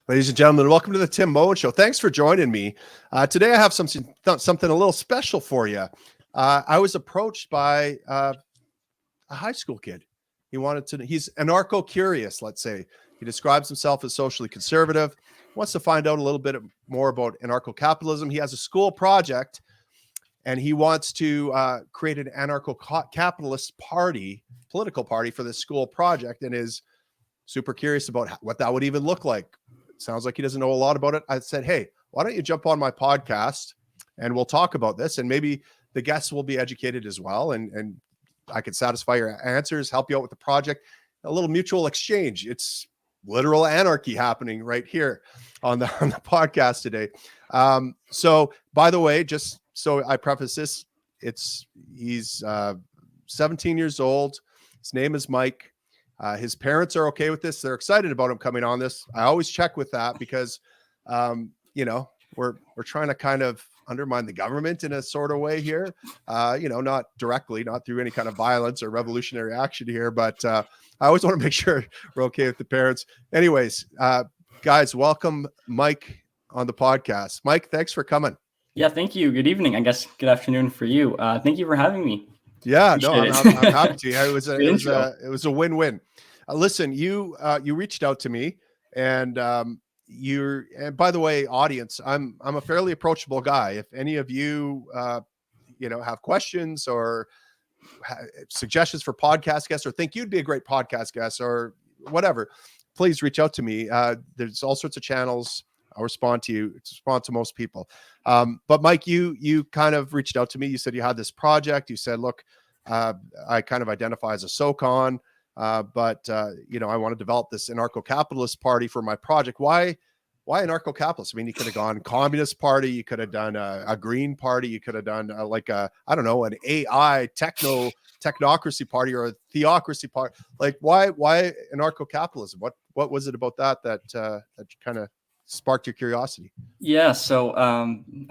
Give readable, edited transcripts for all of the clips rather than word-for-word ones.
Ladies and gentlemen, welcome to the Tim Moen Show. Thanks for joining me. Today I have something a little special for you. I was approached by a high school kid. He's anarcho-curious, let's say. He describes himself as socially conservative, wants to find out a little bit more about anarcho-capitalism. He has a school project, and he wants to create an anarcho-capitalist political party for this school project, and is super curious about what that would even look like. Sounds like he doesn't know a lot about it. I said, hey, why don't you jump on my podcast and we'll talk about this, and maybe the guests will be educated as well, and I can satisfy your answers, help you out with the project, a little mutual exchange. It's literal anarchy happening right here on the podcast today. So by the way, just so I preface this, he's 17 years old. His name is Mike. His parents are okay with this. They're excited about him coming on this. I always check with that because, we're trying to kind of undermine the government in a sort of way here. Not directly, not through any kind of violence or revolutionary action here, but I always want to make sure we're okay with the parents. Anyways, guys, welcome Mike on the podcast. Mike, thanks for coming. Yeah, thank you. Good evening. I guess good afternoon for you. Thank you for having me. Yeah, no, I'm happy to. It was a win-win. Listen, you reached out to me, and and by the way, audience, I'm a fairly approachable guy. If any of you have questions or suggestions for podcast guests, or think you'd be a great podcast guest, or whatever, please reach out to me. There's all sorts of channels. I'll respond to you. Respond to most people. But Mike, you kind of reached out to me. You said you had this project. You said, look, I kind of identify as a SoCon, but I want to develop this anarcho-capitalist party for my project. Why anarcho-capitalist? I mean, you could have gone communist party. You could have done a green party. You could have done an AI technocracy party, or a theocracy party. Like, why anarcho-capitalism? What was it about that kind of sparked your curiosity? Yeah, so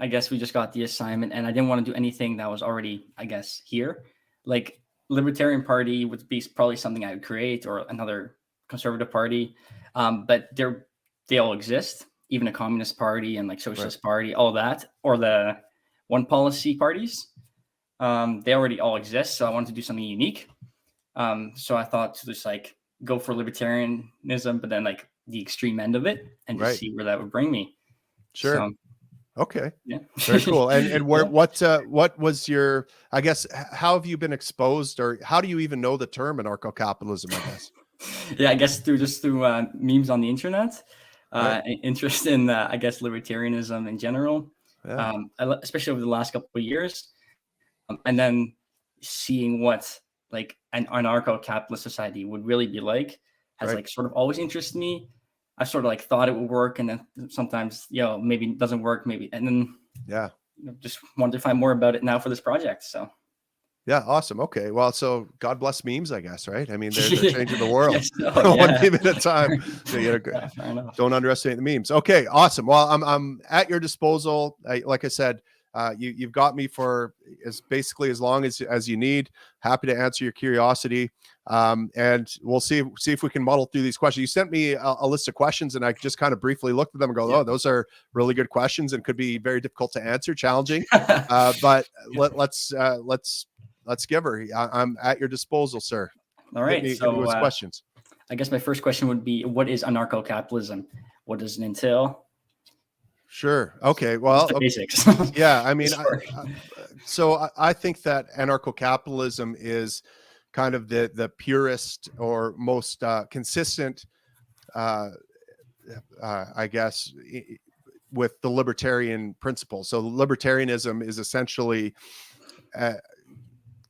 I guess we just got the assignment, and I didn't want to do anything that was already, I guess, here. Like, Libertarian Party would be probably something I would create, or another conservative party. But they all exist, even a communist party and like socialist party, all that, or the one policy parties. They already all exist, so I wanted to do something unique. So I thought to just like go for libertarianism, but then like the extreme end of it, and just see where that would bring me. Sure. So, okay. Yeah. Very cool. And where, what was your, I guess, how have you been exposed, or how do you even know the term anarcho-capitalism, I guess? Yeah, I guess through memes on the internet, interest in, I guess, libertarianism in general, especially over the last couple of years. And then seeing what like an anarcho-capitalist society would really be like has like sort of always interested me. I sort of like thought it would work, and then sometimes, maybe it doesn't work, maybe. And then, just wanted to find more about it now for this project. So. Yeah. Awesome. Okay. Well, so God bless memes, I guess, right? I mean, they're changing the world one meme at a time. So don't underestimate the memes. Okay. Awesome. Well, I'm at your disposal. Like I said, you've got me for basically as long as you need. Happy to answer your curiosity. And we'll see if we can muddle through these questions. You sent me a list of questions, and I just kind of briefly looked at them and go, oh, those are really good questions and could be very difficult to answer, challenging. But let's give her. I'm at your disposal, sir. All right. Hit me with questions. I guess my first question would be, what is anarcho-capitalism? What does it entail? Sure. Okay. Well, basics. Yeah. I mean, I think that anarcho-capitalism is kind of the purest or most consistent, I guess, with the libertarian principle. So libertarianism is essentially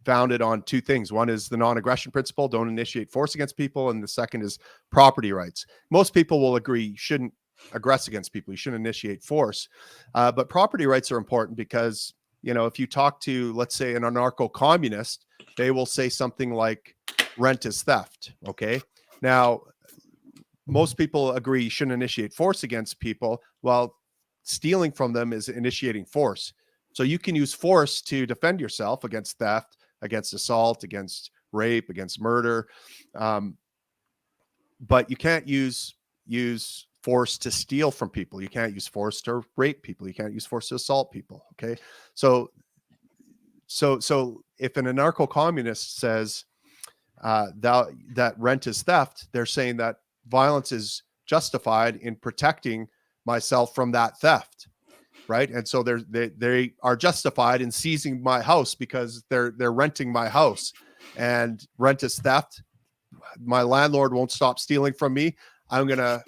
founded on two things. One is the non-aggression principle, don't initiate force against people. And the second is property rights. Most people will agree you shouldn't aggress against people. You shouldn't initiate force. But property rights are important because, if you talk to, let's say, an anarcho-communist, they will say something like rent is theft. Okay. Now, most people agree you shouldn't initiate force against people. Well, stealing from them is initiating force. So you can use force to defend yourself against theft, against assault, against rape, against murder. But you can't use force to steal from people. You can't use force to rape people. You can't use force to assault people. Okay. So if an anarcho-communist says that rent is theft, they're saying that violence is justified in protecting myself from that theft, right? And so they are justified in seizing my house because they're renting my house, and rent is theft. My landlord won't stop stealing from me. I'm gonna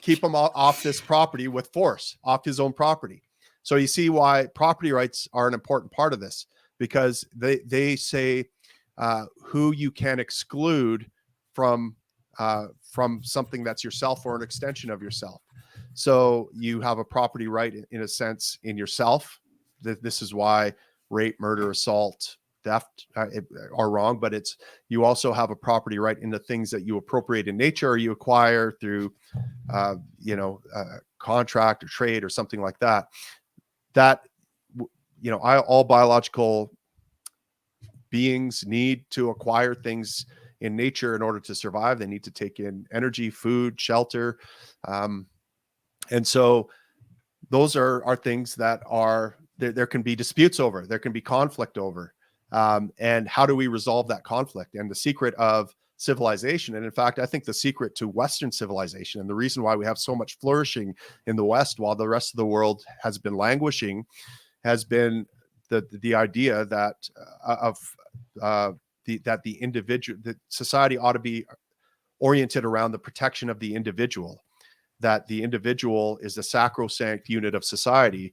keep him off this property with force, off his own property. So you see why property rights are an important part of this, because they say who you can exclude from something that's yourself or an extension of yourself. So you have a property right in a sense in yourself. This is why rape, murder, assault, theft are wrong, but you also have a property right in the things that you appropriate in nature or you acquire through contract or trade or something like that. All biological beings need to acquire things in nature in order to survive. They need to take in energy, food, shelter, and so those are things that there can be disputes over, there can be conflict over. And how do we resolve that conflict? And the secret of civilization, and in fact, I think the secret to Western civilization, and the reason why we have so much flourishing in the West while the rest of the world has been languishing, has been the idea that the individual, that society ought to be oriented around the protection of the individual, that the individual is the sacrosanct unit of society.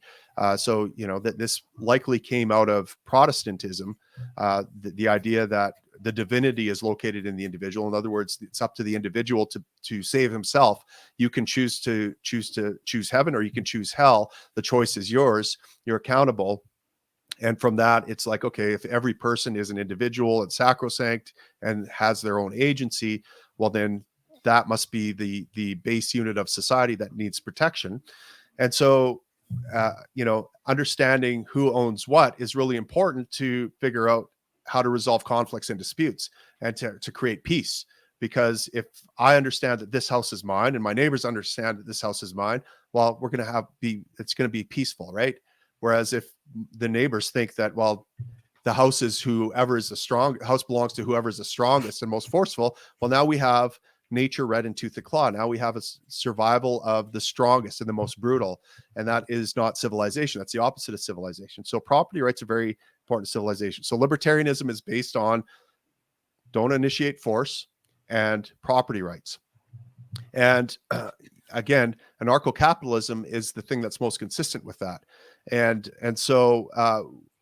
So that this likely came out of Protestantism, the idea that the divinity is located in the individual. In other words, it's up to the individual to save himself. You can choose heaven or you can choose hell. The choice is yours. You're accountable. And from that, it's like, okay, if every person is an individual and sacrosanct and has their own agency, well, then that must be the base unit of society that needs protection. And so, understanding who owns what is really important to figure out how to resolve conflicts and disputes and to create peace. Because if I understand that this house is mine and my neighbors understand that this house is mine, well, it's going to be peaceful, right? Whereas if the neighbors think that, well, the house belongs to whoever is the strongest and most forceful, well, now we have nature red in tooth and claw. Now we have a survival of the strongest and the most brutal. And that is not civilization. That's the opposite of civilization. So property rights are very important to civilization. So libertarianism is based on don't initiate force and property rights. And again, anarcho-capitalism is the thing that's most consistent with that. And so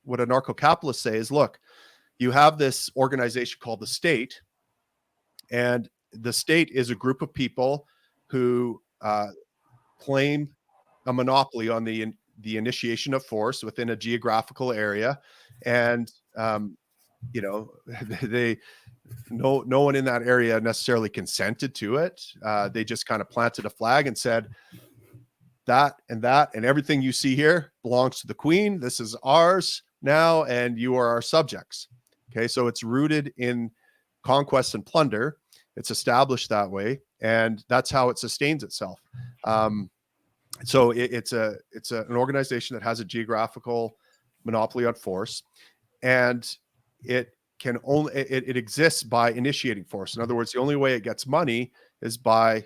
what anarcho-capitalists say is, look, you have this organization called the state, and the state is a group of people who claim a monopoly on the initiation of force within a geographical area. And, no one in that area necessarily consented to it. They just kind of planted a flag and said, that and everything you see here belongs to the Queen. This is ours now, and you are our subjects. Okay, so it's rooted in conquest and plunder. It's established that way, and that's how it sustains itself. So it's an organization that has a geographical monopoly on force, and it exists by initiating force. In other words, the only way it gets money is by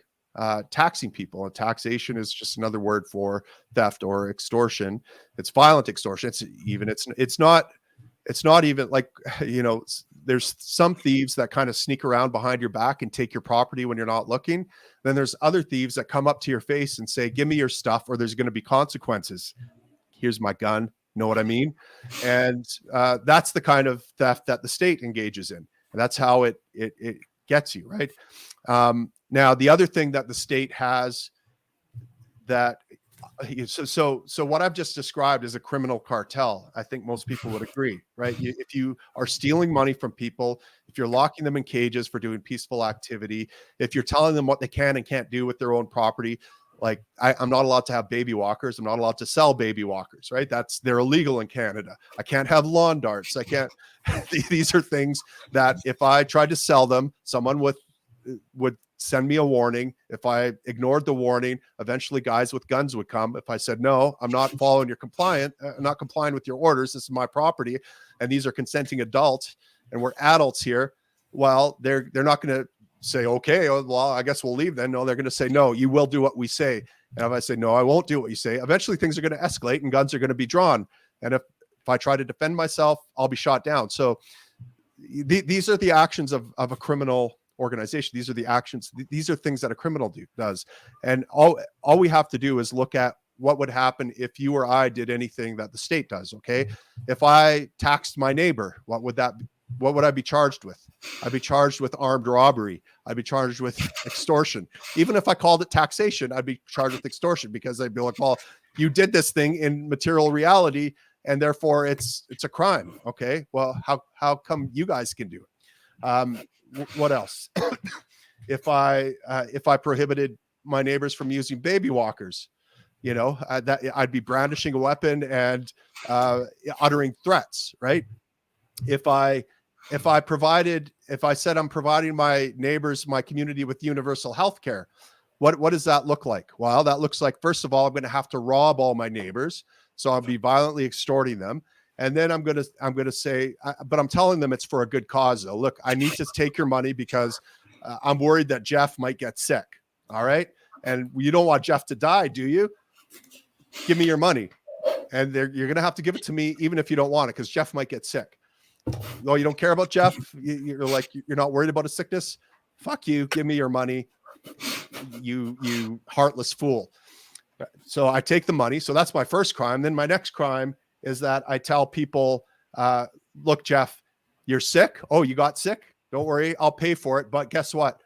taxing people, and taxation is just another word for theft or extortion. It's violent extortion. It's not even like, there's some thieves that kind of sneak around behind your back and take your property when you're not looking. Then there's other thieves that come up to your face and say, give me your stuff or there's going to be consequences. Here's my gun. Know what I mean? And that's the kind of theft that the state engages in. And that's how it gets you, right? Now, the other thing that the state has that so what I've just described is a criminal cartel. I think most people would agree, right? If you are stealing money from people, if you're locking them in cages for doing peaceful activity, if you're telling them what they can and can't do with their own property, like I'm not allowed to have baby walkers. I'm not allowed to sell baby walkers, right? They're illegal in Canada. I can't have lawn darts. I can't. These are things that if I tried to sell them, someone would send me a warning. If I ignored the warning, eventually guys with guns would come. If I said, no, I'm not following your not complying with your orders, this is my property, and these are consenting adults, and we're adults here, well, they're not going to say, okay, well, I guess we'll leave then. No, they're going to say, no, you will do what we say. And if I say, no, I won't do what you say, eventually things are going to escalate and guns are going to be drawn. And if I try to defend myself, I'll be shot down. So these are the actions of a criminal organization. These are the actions. These are things that a criminal does. And all we have to do is look at what would happen if you or I did anything that the state does. Okay. If I taxed my neighbor, what would I be charged with? I'd be charged with armed robbery. I'd be charged with extortion. Even if I called it taxation, I'd be charged with extortion, because they'd be like, well, you did this thing in material reality, and therefore it's a crime. Okay. Well, how come you guys can do it? What else? If I prohibited my neighbors from using baby walkers, that I'd be brandishing a weapon and uttering threats, right? If I said I'm providing my neighbors, my community, with universal health care, what does that look like? Well, that looks like, first of all, I'm going to have to rob all my neighbors. So I'll be violently extorting them. And then I'm going to say, but I'm telling them it's for a good cause. Though. Look, I need to take your money because I'm worried that Jeff might get sick. All right. And you don't want Jeff to die, do you? Give me your money. And you're going to have to give it to me, even if you don't want it, because Jeff might get sick. No, you don't care about Jeff. You're like, you're not worried about his sickness. Fuck you. Give me your money. You heartless fool. So I take the money. So that's my first crime. Then my next crime is that I tell people, look, Jeff, you're sick. Oh, you got sick? Don't worry. I'll pay for it. But guess what?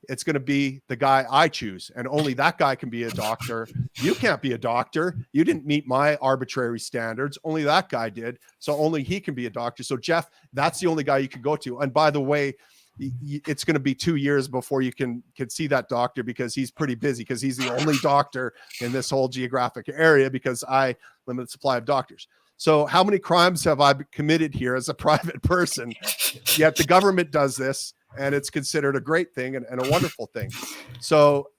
It's going to be the guy I choose. And only that guy can be a doctor. You can't be a doctor. You didn't meet my arbitrary standards. Only that guy did. So only he can be a doctor. So Jeff, that's the only guy you can go to. And by the way, it's going to be 2 years before you can see that doctor, because he's pretty busy, because he's the only doctor in this whole geographic area, because I limit the supply of doctors. So how many crimes have I committed here as a private person? Yet the government does this, and it's considered a great thing and a wonderful thing. So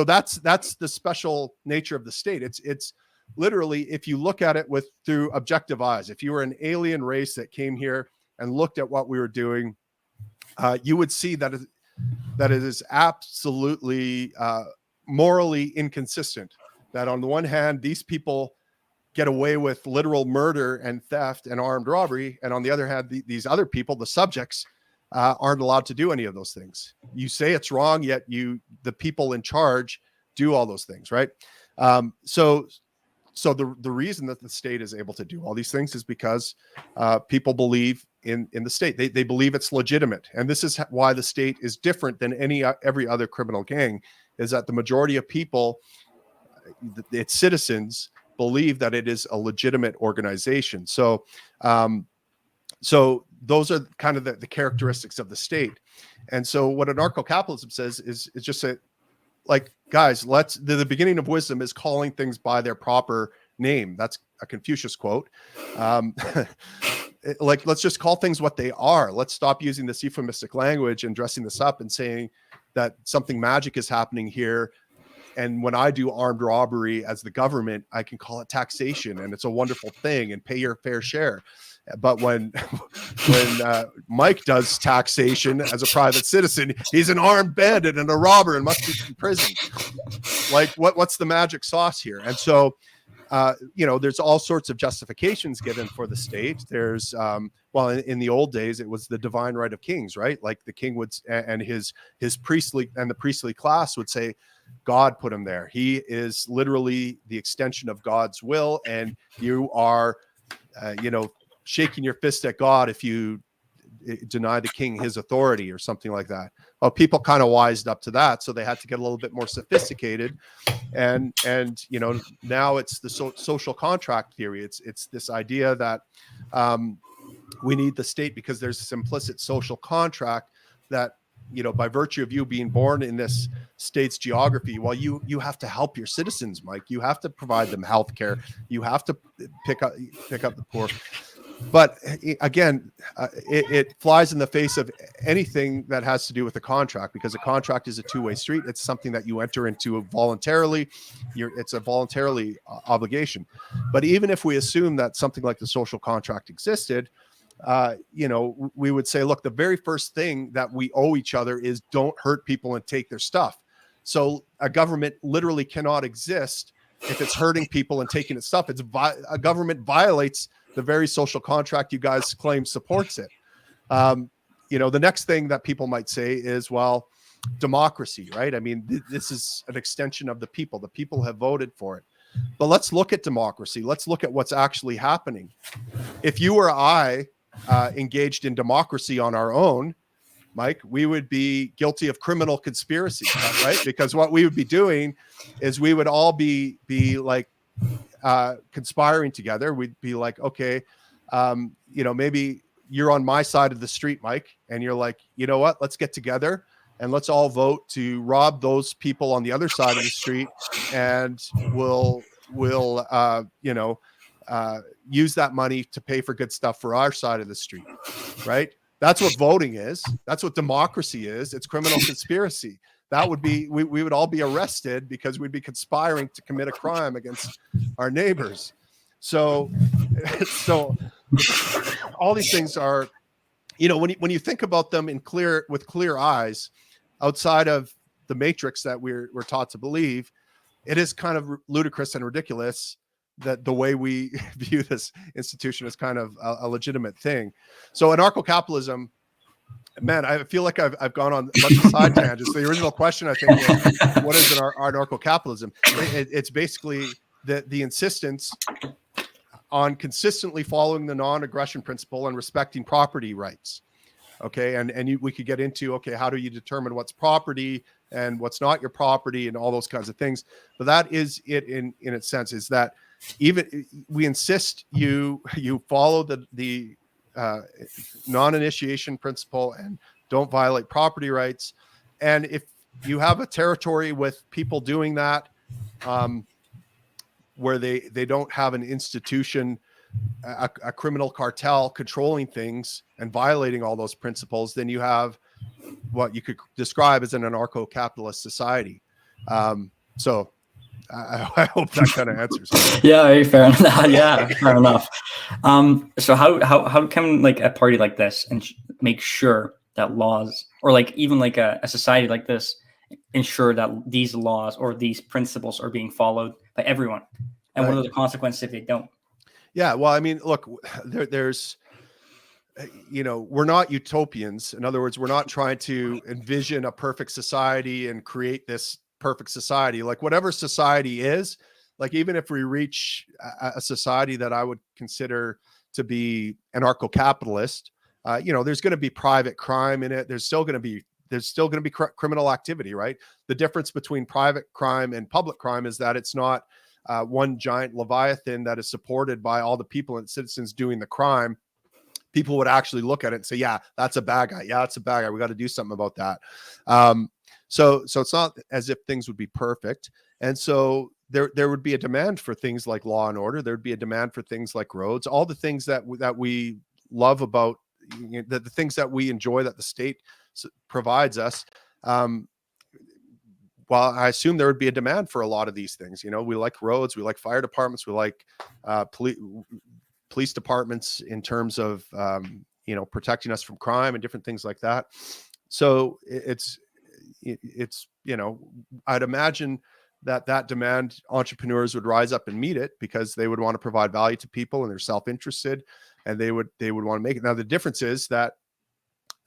that's the special nature of the state. It's literally, if you look at it through objective eyes, if you were an alien race that came here and looked at what we were doing, you would see that it is absolutely morally inconsistent. That on the one hand, these people get away with literal murder and theft and armed robbery, and on the other hand, these other people, the subjects, aren't allowed to do any of those things. You say it's wrong, yet the people in charge do all those things, right? So the reason that the state is able to do all these things is because people believe in the state. They believe it's legitimate, and this is why the state is different than every other criminal gang. Is that the majority of people, its citizens, believe that it is a legitimate organization. So those are kind of the characteristics of the state. And so what anarcho-capitalism says is just say, like, guys, the beginning of wisdom is calling things by their proper name. That's a Confucius quote. Like, let's just call things what they are. Let's stop using this euphemistic language and dressing this up and saying that something magic is happening here. And when I do armed robbery as the government, I can call it taxation, and it's a wonderful thing, and pay your fair share. But when Mike does taxation as a private citizen, he's an armed bandit and a robber and must be in prison. Like, what's the magic sauce here? And so, there's all sorts of justifications given for the state. There's, in the old days, it was the divine right of kings, right? Like the king would, and his priestly and the priestly class would say, God put him there. He is literally the extension of God's will, and you are, shaking your fist at God if you deny the king his authority or something like that. Well, people kind of wised up to that, so they had to get a little bit more sophisticated. And now it's the social contract theory. It's this idea that we need the state because there's this implicit social contract that, by virtue of you being born in this state's geography, well, you have to help your citizens, Mike. You have to provide them health care. You have to pick up the poor. But again, it flies in the face of anything that has to do with a contract, because a contract is a two-way street. It's something that you enter into voluntarily. It's a voluntarily obligation. But even if we assume that something like the social contract existed, we would say, look, the very first thing that we owe each other is don't hurt people and take their stuff. So a government literally cannot exist if it's hurting people and taking its stuff. A government violates the very social contract you guys claim supports it. The next thing that people might say is, well, democracy, right? I mean, this is an extension of the people. The people have voted for it. But let's look at democracy. Let's look at what's actually happening. If you or I engaged in democracy on our own, Mike, we would be guilty of criminal conspiracy, right? Because what we would be doing is we would all be like conspiring together. We'd be like, okay, maybe you're on my side of the street, Mike, and you're like, you know what? Let's get together and let's all vote to rob those people on the other side of the street, and we'll use that money to pay for good stuff for our side of the street, right? That's what voting is. That's what democracy is. It's criminal conspiracy. That would be, we would all be arrested because we'd be conspiring to commit a crime against our neighbors. So all these things are, when you think about them with clear eyes, outside of the matrix that we're taught to believe, it is kind of ludicrous and ridiculous that the way we view this institution is kind of a legitimate thing. So anarcho-capitalism, man, I feel like I've gone on a bunch of side tangents. The original question, I think, was, what is anarcho-capitalism? It's basically the insistence on consistently following the non-aggression principle and respecting property rights. Okay, we could get into, okay, how do you determine what's property and what's not your property and all those kinds of things. But that is it in its sense, is that even we insist you follow the non-initiation principle and don't violate property rights. And if you have a territory with people doing that, where they don't have an institution, a criminal cartel controlling things and violating all those principles, then you have what you could describe as an anarcho-capitalist society. So I hope that kind of answers it. Yeah, fair enough. Yeah, fair enough. So how can like a party like this and make sure that laws, or like even like a society like this, ensure that these laws or these principles are being followed by everyone? And what are the consequences if they don't? Yeah, well, I mean, look, there's, we're not utopians. In other words, we're not trying to envision a perfect society and create this perfect society. Like whatever society is, like even if we reach a society that I would consider to be anarcho-capitalist, there's going to be private crime in it. There's still going to be criminal activity, right? The difference between private crime and public crime is that it's not one giant leviathan that is supported by all the people and citizens doing the crime. People would actually look at it and say, yeah, that's a bad guy. Yeah, that's a bad guy. We got to do something about that. So it's not as if things would be perfect. And so there would be a demand for things like law and order. There'd be a demand for things like roads, all the things that we love about, the things that we enjoy that the state provides us. Well, I assume there would be a demand for a lot of these things. We like roads, we like fire departments, we like police departments in terms of protecting us from crime and different things like that. So it's I'd imagine that demand, entrepreneurs would rise up and meet it because they would want to provide value to people and they're self-interested and they would want to make it. Now the difference is that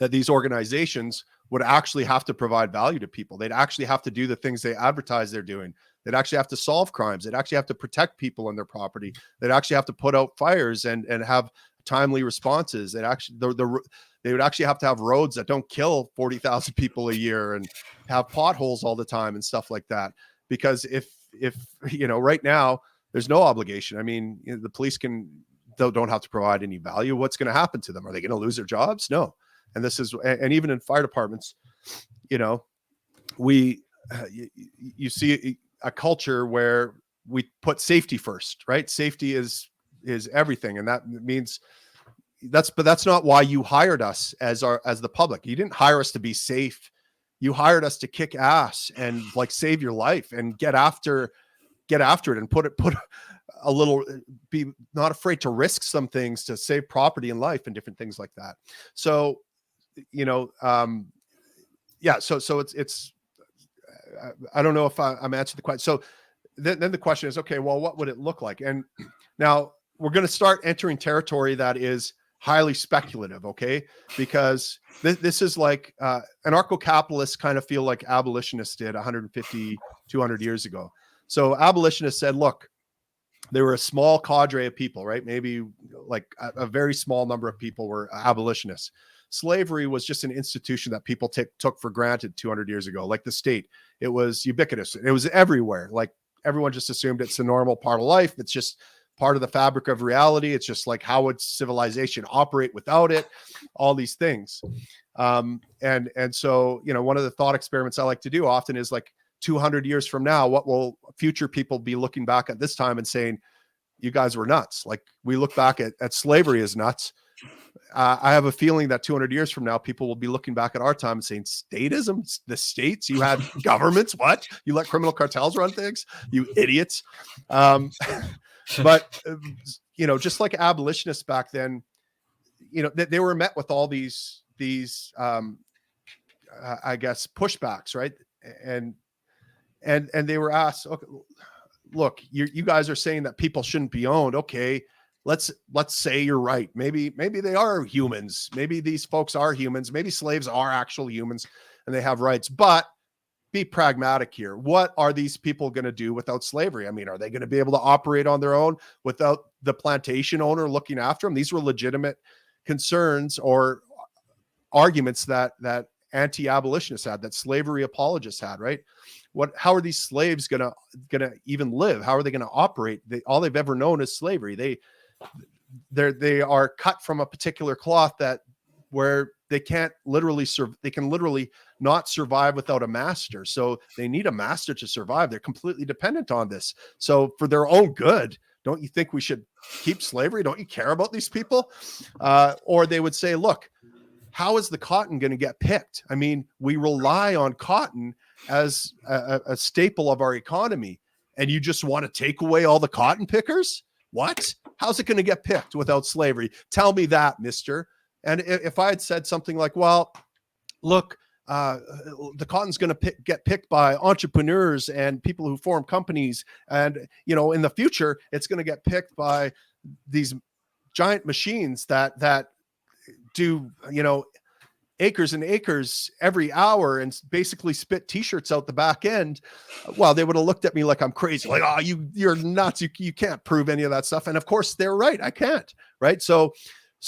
these organizations would actually have to provide value to people. They'd actually have to do the things they advertise they're doing. They'd actually have to solve crimes. They'd actually have to protect people and their property. They'd actually have to put out fires and have timely responses. They would actually have to have roads that don't kill 40,000 people a year and have potholes all the time and stuff like that. Because if right now there's no obligation. I mean, the police don't have to provide any value. What's going to happen to them? Are they going to lose their jobs? No. And even in fire departments, you see a culture where we put safety first, right? Safety is everything. And that means that's not why you hired us as the public. You didn't hire us to be safe. You hired us to kick ass and like save your life and get after it and put a little, be not afraid to risk some things to save property and life and different things like that. So, yeah. So it's I don't know if I'm answering the question. So then the question is, okay, well, what would it look like? And now we're going to start entering territory that is highly speculative, okay? Because this is like anarcho-capitalists kind of feel like abolitionists did 150, 200 years ago. So abolitionists said, look, they were a small cadre of people, right? Maybe like a very small number of people were abolitionists. Slavery was just an institution that people took for granted 200 years ago, like the state. It was ubiquitous. It was everywhere. Like everyone just assumed it's a normal part of life. It's just part of the fabric of reality. It's just like, how would civilization operate without it? All these things. And so, one of the thought experiments I like to do often is like, 200 years from now, what will future people be looking back at this time and saying, you guys were nuts? Like we look back at slavery as nuts. I have a feeling that 200 years from now, people will be looking back at our time and saying, statism, the states, you had governments, what? You let criminal cartels run things, you idiots. But, just like abolitionists back then, they were met with all these I guess, pushbacks, right? And they were asked, okay, look, you guys are saying that people shouldn't be owned. Okay, let's say you're right. Maybe they are humans. Maybe these folks are humans. Maybe slaves are actual humans and they have rights. But be pragmatic here. What are these people going to do without slavery? I mean, are they going to be able to operate on their own without the plantation owner looking after them? These were legitimate concerns or arguments that anti-abolitionists had, that slavery apologists had, right? How are these slaves gonna even live? How are they gonna operate? All they've ever known is slavery. They are cut from a particular cloth where they can't literally they can literally not survive without a master. So they need a master to survive. They're completely dependent on this. So for their own good, don't you think we should keep slavery? Don't you care about these people? Or they would say, look, how is the cotton going to get picked? I mean, we rely on cotton as a staple of our economy, and you just want to take away all the cotton pickers? What? How's it going to get picked without slavery? Tell me that, mister. And if I had said something like, well, look, the cotton's going to get picked by entrepreneurs and people who form companies, and in the future it's going to get picked by these giant machines that do acres and acres every hour and basically spit t-shirts out the back end. Well, they would have looked at me like I'm crazy, like, oh, you're nuts, you can't prove any of that stuff. And of course they're right, I can't, right? So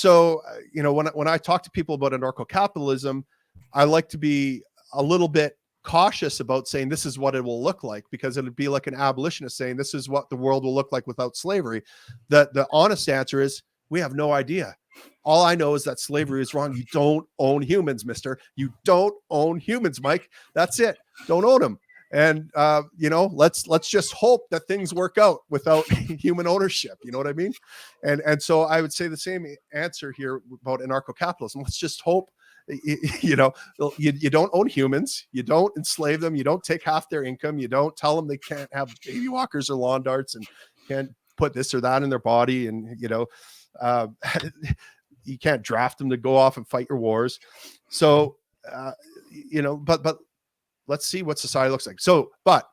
when I talk to people about anarcho-capitalism, I like to be a little bit cautious about saying this is what it will look like, because it would be like an abolitionist saying this is what the world will look like without slavery. The honest answer is we have no idea. All I know is that slavery is wrong. You don't own humans, mister. You don't own humans, Mike. That's it. Don't own them. And let's just hope that things work out without human ownership. You know what I mean? And so I would say the same answer here about anarcho-capitalism. Let's just hope you don't own humans. You don't enslave them. You don't take half their income. You don't tell them they can't have baby walkers or lawn darts and can't put this or that in their body. And, you can't draft them to go off and fight your wars. So, but let's see what society looks like. So, but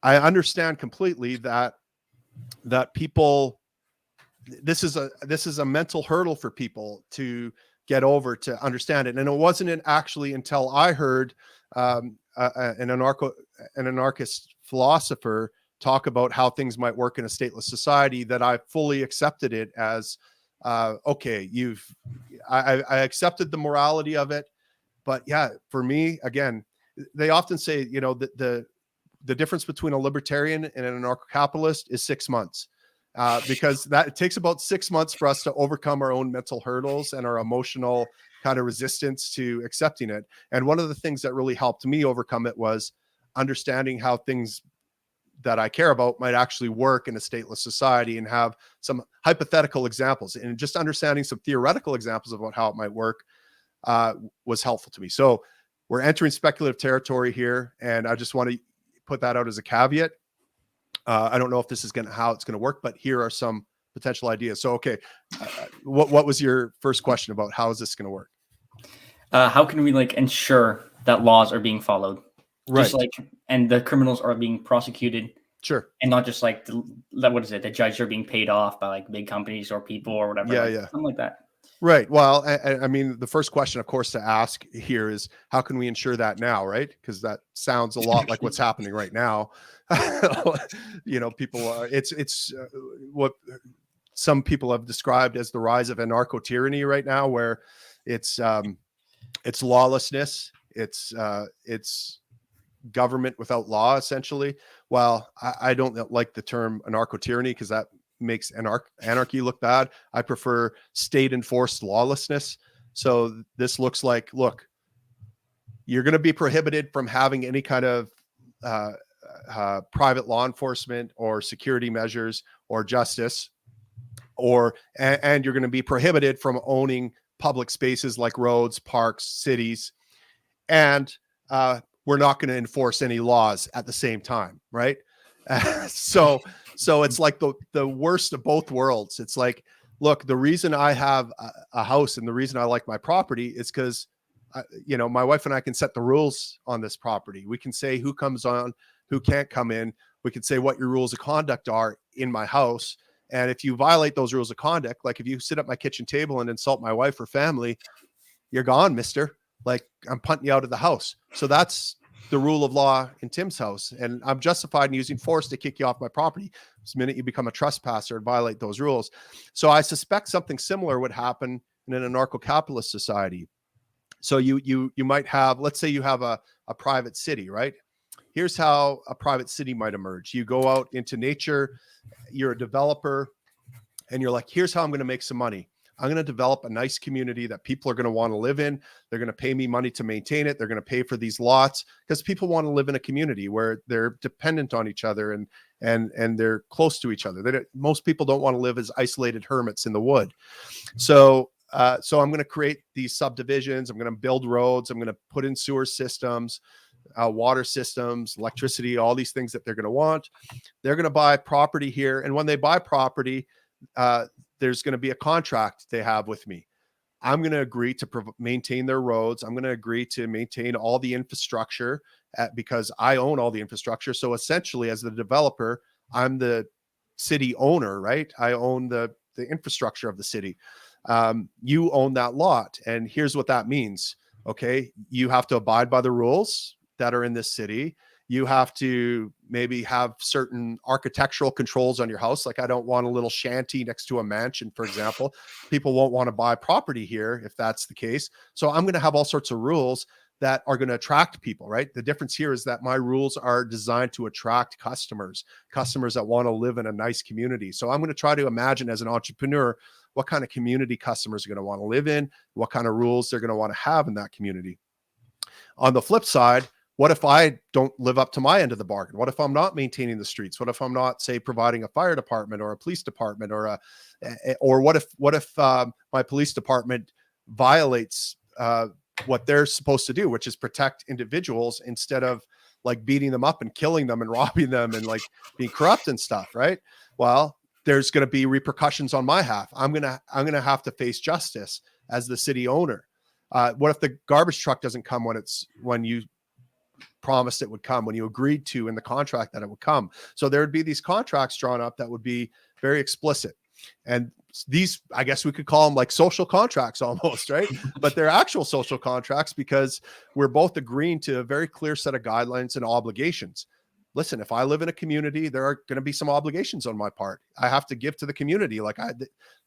I understand completely that people, this is a mental hurdle for people to get over, to understand it. And it wasn't actually until I heard an anarchist philosopher talk about how things might work in a stateless society that I fully accepted it as, okay, I accepted the morality of it. But yeah, for me, again, they often say, the difference between a libertarian and an anarcho-capitalist is 6 months. Because it takes about 6 months for us to overcome our own mental hurdles and our emotional kind of resistance to accepting it. And one of the things that really helped me overcome it was understanding how things that I care about might actually work in a stateless society, and have some hypothetical examples, and just understanding some theoretical examples about how it might work was helpful to me. So we're entering speculative territory here, and I just want to put that out as a caveat. I don't know if this is how it's going to work, but here are some potential ideas. So, okay, what was your first question about how is this going to work? How can we like ensure that laws are being followed? Right. Just like, and the criminals are being prosecuted, Sure. and not just like what is it? The judges are being paid off by like big companies or people or whatever. Yeah, like, yeah. something like that. Right. Well, I mean, the first question, of course, to ask here is how can we ensure that now, right? Because that sounds a lot like what's happening right now. You know, people are. It's what some people have described as the rise of anarcho tyranny right now, where it's lawlessness, it's government without law, essentially. Well, I don't like the term anarcho tyranny because that makes anarchy look bad. I prefer state enforced lawlessness. So this looks like, look, you're going to be prohibited from having any kind of private law enforcement or security measures or justice, and you're going to be prohibited from owning public spaces like roads, parks, cities, and we're not going to enforce any laws at the same time, right? So it's like the worst of both worlds. It's like, look, the reason I have a house and the reason I like my property is because, you know, my wife and I can set the rules on this property. We can say who comes on, who can't come in. We can say what your rules of conduct are in my house. And if you violate those rules of conduct, like if you sit at my kitchen table and insult my wife or family, you're gone, mister. Like, I'm punting you out of the house. So that's the rule of law in Tim's house. And I'm justified in using force to kick you off my property the minute you become a trespasser and violate those rules. So I suspect something similar would happen in an anarcho-capitalist society. So you might have, let's say you have a private city, right? Here's how a private city might emerge. You go out into nature, you're a developer, and you're like, here's how I'm going to make some money. I'm going to develop a nice community that people are going to want to live in. They're going to pay me money to maintain it. They're going to pay for these lots because people want to live in a community where they're dependent on each other and they're close to each other. Most people don't want to live as isolated hermits in the wood. So I'm going to create these subdivisions. I'm going to build roads. I'm going to put in sewer systems, water systems, electricity, all these things that they're going to want. They're going to buy property here. And when they buy property, there's going to be a contract they have with me. I'm going to agree to maintain their roads. I'm going to agree to maintain all the infrastructure because I own all the infrastructure. So essentially, as the developer, I'm the city owner, right? I own the infrastructure of the city. You own that lot. And here's what that means. Okay. You have to abide by the rules that are in this city. You have to maybe have certain architectural controls on your house. Like, I don't want a little shanty next to a mansion, for example. People won't want to buy property here if that's the case. So I'm going to have all sorts of rules that are going to attract people, right? The difference here is that my rules are designed to attract customers that want to live in a nice community. So I'm going to try to imagine as an entrepreneur what kind of community customers are going to want to live in, what kind of rules they're going to want to have in that community. On the flip side, what if I don't live up to my end of the bargain? What if I'm not maintaining the streets? What if I'm not, say, providing a fire department or a police department, or what if my police department violates what they're supposed to do, which is protect individuals instead of like beating them up and killing them and robbing them and like being corrupt and stuff, right? Well, there's going to be repercussions on my half. I'm going to have to face justice as the city owner. What if the garbage truck doesn't come when you promised it would come, when you agreed to in the contract that it would come? So there would be these contracts drawn up that would be very explicit. And these, I guess we could call them like social contracts almost, right? But they're actual social contracts because we're both agreeing to a very clear set of guidelines and obligations. Listen, if I live in a community, there are going to be some obligations on my part. I have to give to the community. Like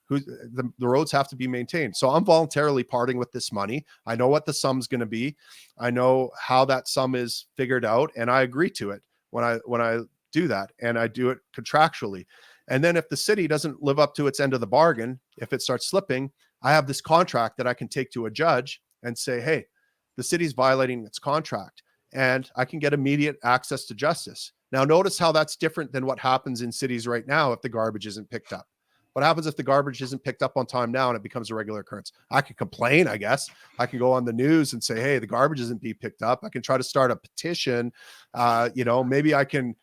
the roads have to be maintained. So I'm voluntarily parting with this money. I know what the sum's going to be. I know how that sum is figured out, and I agree to it when I do that, and I do it contractually. And then if the city doesn't live up to its end of the bargain, if it starts slipping, I have this contract that I can take to a judge and say, hey, the city's violating its contract, and I can get immediate access to justice. Now, notice how that's different than what happens in cities right now if the garbage isn't picked up. What happens if the garbage isn't picked up on time now and it becomes a regular occurrence? I can complain, I guess. I can go on the news and say, hey, the garbage isn't being picked up. I can try to start a petition. Maybe I can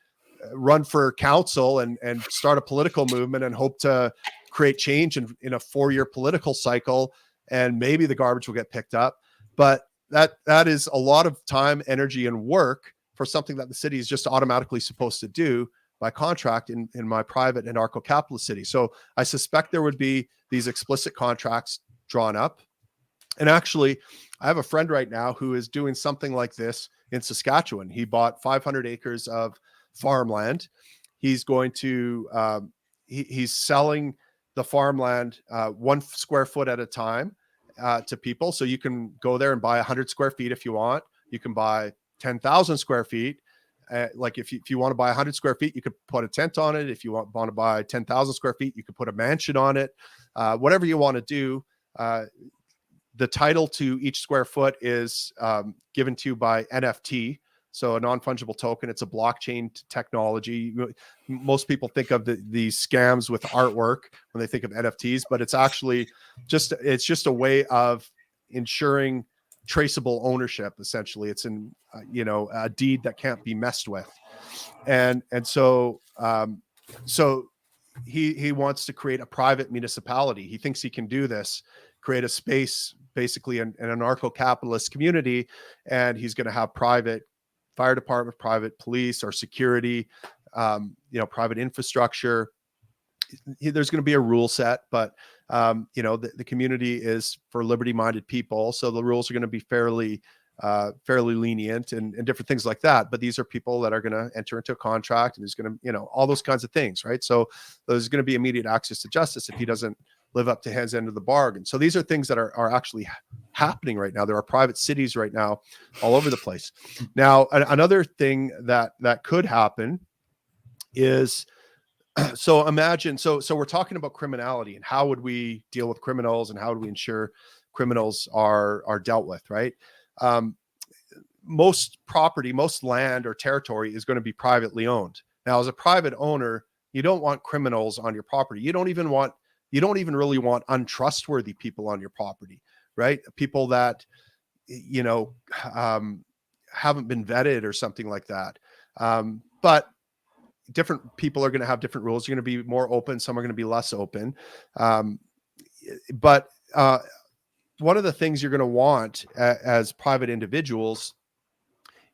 run for council and start a political movement and hope to create change in a 4-year political cycle. And maybe the garbage will get picked up. But that is a lot of time, energy, and work for something that the city is just automatically supposed to do by contract in my private anarcho-capitalist city. So I suspect there would be these explicit contracts drawn up. And actually, I have a friend right now who is doing something like this in Saskatchewan. He bought 500 acres of farmland. He's going to, he's selling the farmland 1 square foot at a time to people. So you can go there and buy 100 square feet if you want. You can buy 10,000 square feet. Like if you want to buy 100 square feet, you could put a tent on it. If you want to buy 10,000 square feet, you could put a mansion on it. Whatever you want to do. The title to each square foot is given to you by NFT. So a non-fungible token. It's a blockchain technology. Most people think of these scams with artwork when they think of NFTs, but it's actually just a way of ensuring traceable ownership. Essentially, it's a deed that can't be messed with, and so he wants to create a private municipality. He thinks he can do this, create a space, basically an anarcho-capitalist community, and he's going to have private fire department, private police or security, private infrastructure. There's going to be a rule set, but the community is for liberty-minded people, so the rules are going to be fairly lenient and different things like that. But these are people that are going to enter into a contract, and there's going to, all those kinds of things, right? So there's going to be immediate access to justice if he doesn't live up to his end of the bargain. So these are things that are actually happening right now. There are private cities right now all over the place. Now, another thing that could happen is, so imagine, so we're talking about criminality and how would we deal with criminals and how would we ensure criminals are dealt with, right? Most property, most land or territory is going to be privately owned. Now, as a private owner, you don't want criminals on your property. You don't even really want untrustworthy people on your property, right? People that, haven't been vetted or something like that. But different people are going to have different rules. You're going to be more open. Some are going to be less open. But one of the things you're going to want as private individuals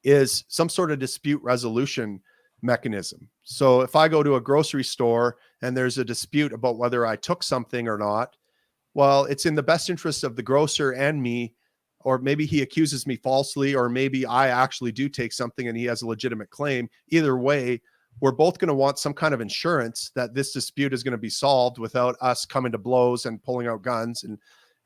is some sort of dispute resolution mechanism. So if I go to a grocery store and there's a dispute about whether I took something or not, well, it's in the best interest of the grocer and me, or maybe he accuses me falsely, or maybe I actually do take something and he has a legitimate claim. Either way, we're both going to want some kind of insurance that this dispute is going to be solved without us coming to blows and pulling out guns and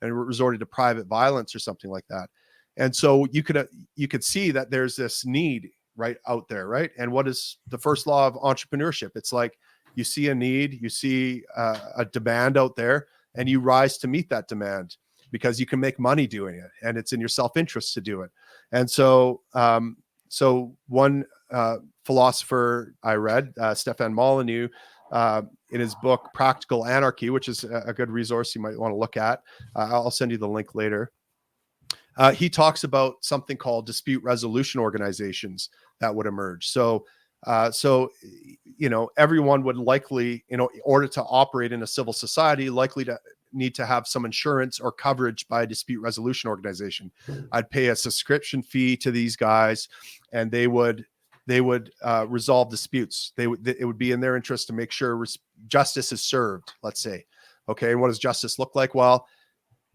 resorting to private violence or something like that. And so you could see that there's this need right out there, right? And what is the first law of entrepreneurship? It's like you see a need, you see a demand out there, and you rise to meet that demand because you can make money doing it, and it's in your self-interest to do it. And so, one philosopher I read, Stefan Molyneux, in his book Practical Anarchy, which is a good resource you might want to look at. I'll send you the link later. He talks about something called dispute resolution organizations that would emerge. So everyone would likely, in order to operate in a civil society, likely to need to have some insurance or coverage by a dispute resolution organization. I'd pay a subscription fee to these guys, and they would resolve disputes. It would be in their interest to make sure justice is served, let's say. Okay, and what does justice look like? Well,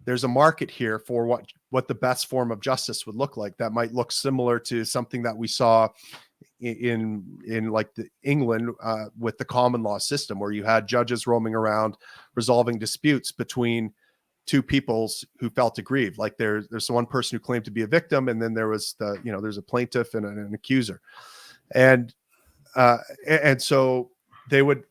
there's a market here for what the best form of justice would look like. That might look similar to something that we saw in like England with the common law system, where you had judges roaming around resolving disputes between two peoples who felt aggrieved. Like there's one person who claimed to be a victim, and then there was there's a plaintiff and an accuser, and so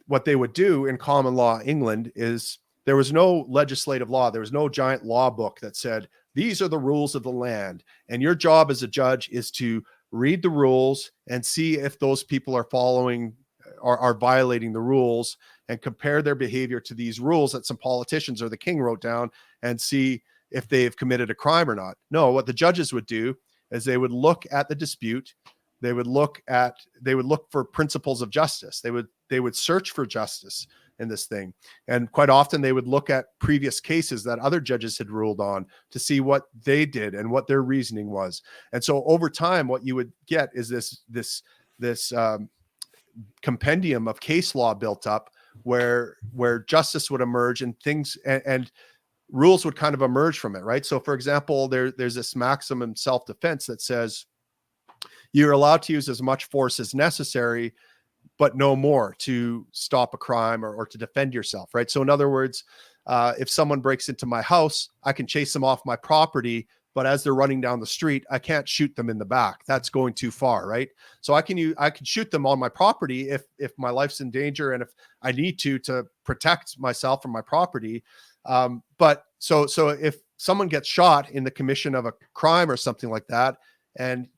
what they would do in common law England is there was no legislative law. There was no giant law book that said, these are the rules of the land. And your job as a judge is to read the rules, and see if those people are following are violating the rules, and compare their behavior to these rules that some politicians or the king wrote down, and see if they've committed a crime or not. No, what the judges would do is they would look at the dispute. They would look for principles of justice. They would search for justice in this thing. And quite often they would look at previous cases that other judges had ruled on to see what they did and what their reasoning was. And so over time, what you would get is this compendium of case law built up where justice would emerge, and things and rules would kind of emerge from it, right? So for example, there's this maximum self-defense that says you're allowed to use as much force as necessary, but no more, to stop a crime or to defend yourself, right? So in other words, if someone breaks into my house, I can chase them off my property, but as they're running down the street, I can't shoot them in the back. That's going too far, right? So I can shoot them on my property if my life's in danger and if I need to protect myself from my property. But so if someone gets shot in the commission of a crime or something like that, and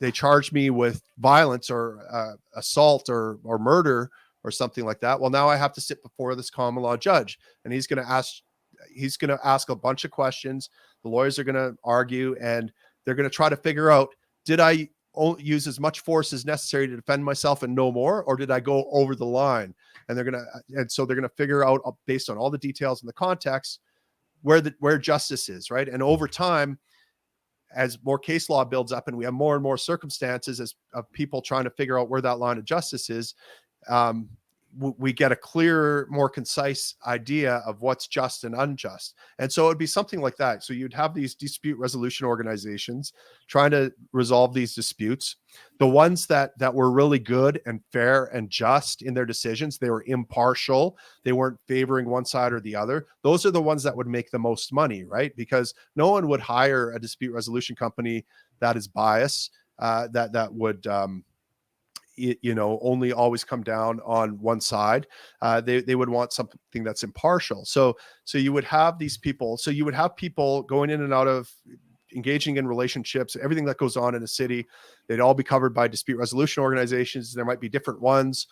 they charge me with violence or assault or murder or something like that, well, now I have to sit before this common law judge, and he's going to ask a bunch of questions. The lawyers are going to argue, and they're going to try to figure out, did I use as much force as necessary to defend myself and no more, or did I go over the line? And so they're going to figure out, based on all the details and the context, where justice is, right? And over time, as more case law builds up and we have more and more circumstances of people trying to figure out where that line of justice is, we get a clearer, more concise idea of what's just and unjust. And so it'd be something like that. So you'd have these dispute resolution organizations trying to resolve these disputes. The ones that were really good and fair and just in their decisions, they were impartial, they weren't favoring one side or the other. Those are the ones that would make the most money, right? Because no one would hire a dispute resolution company that is biased, that would only always come down on one side. They would want something that's impartial. So you would have these people. So you would have people going in and out of, engaging in relationships, everything that goes on in a city. They'd all be covered by dispute resolution organizations. There might be different ones,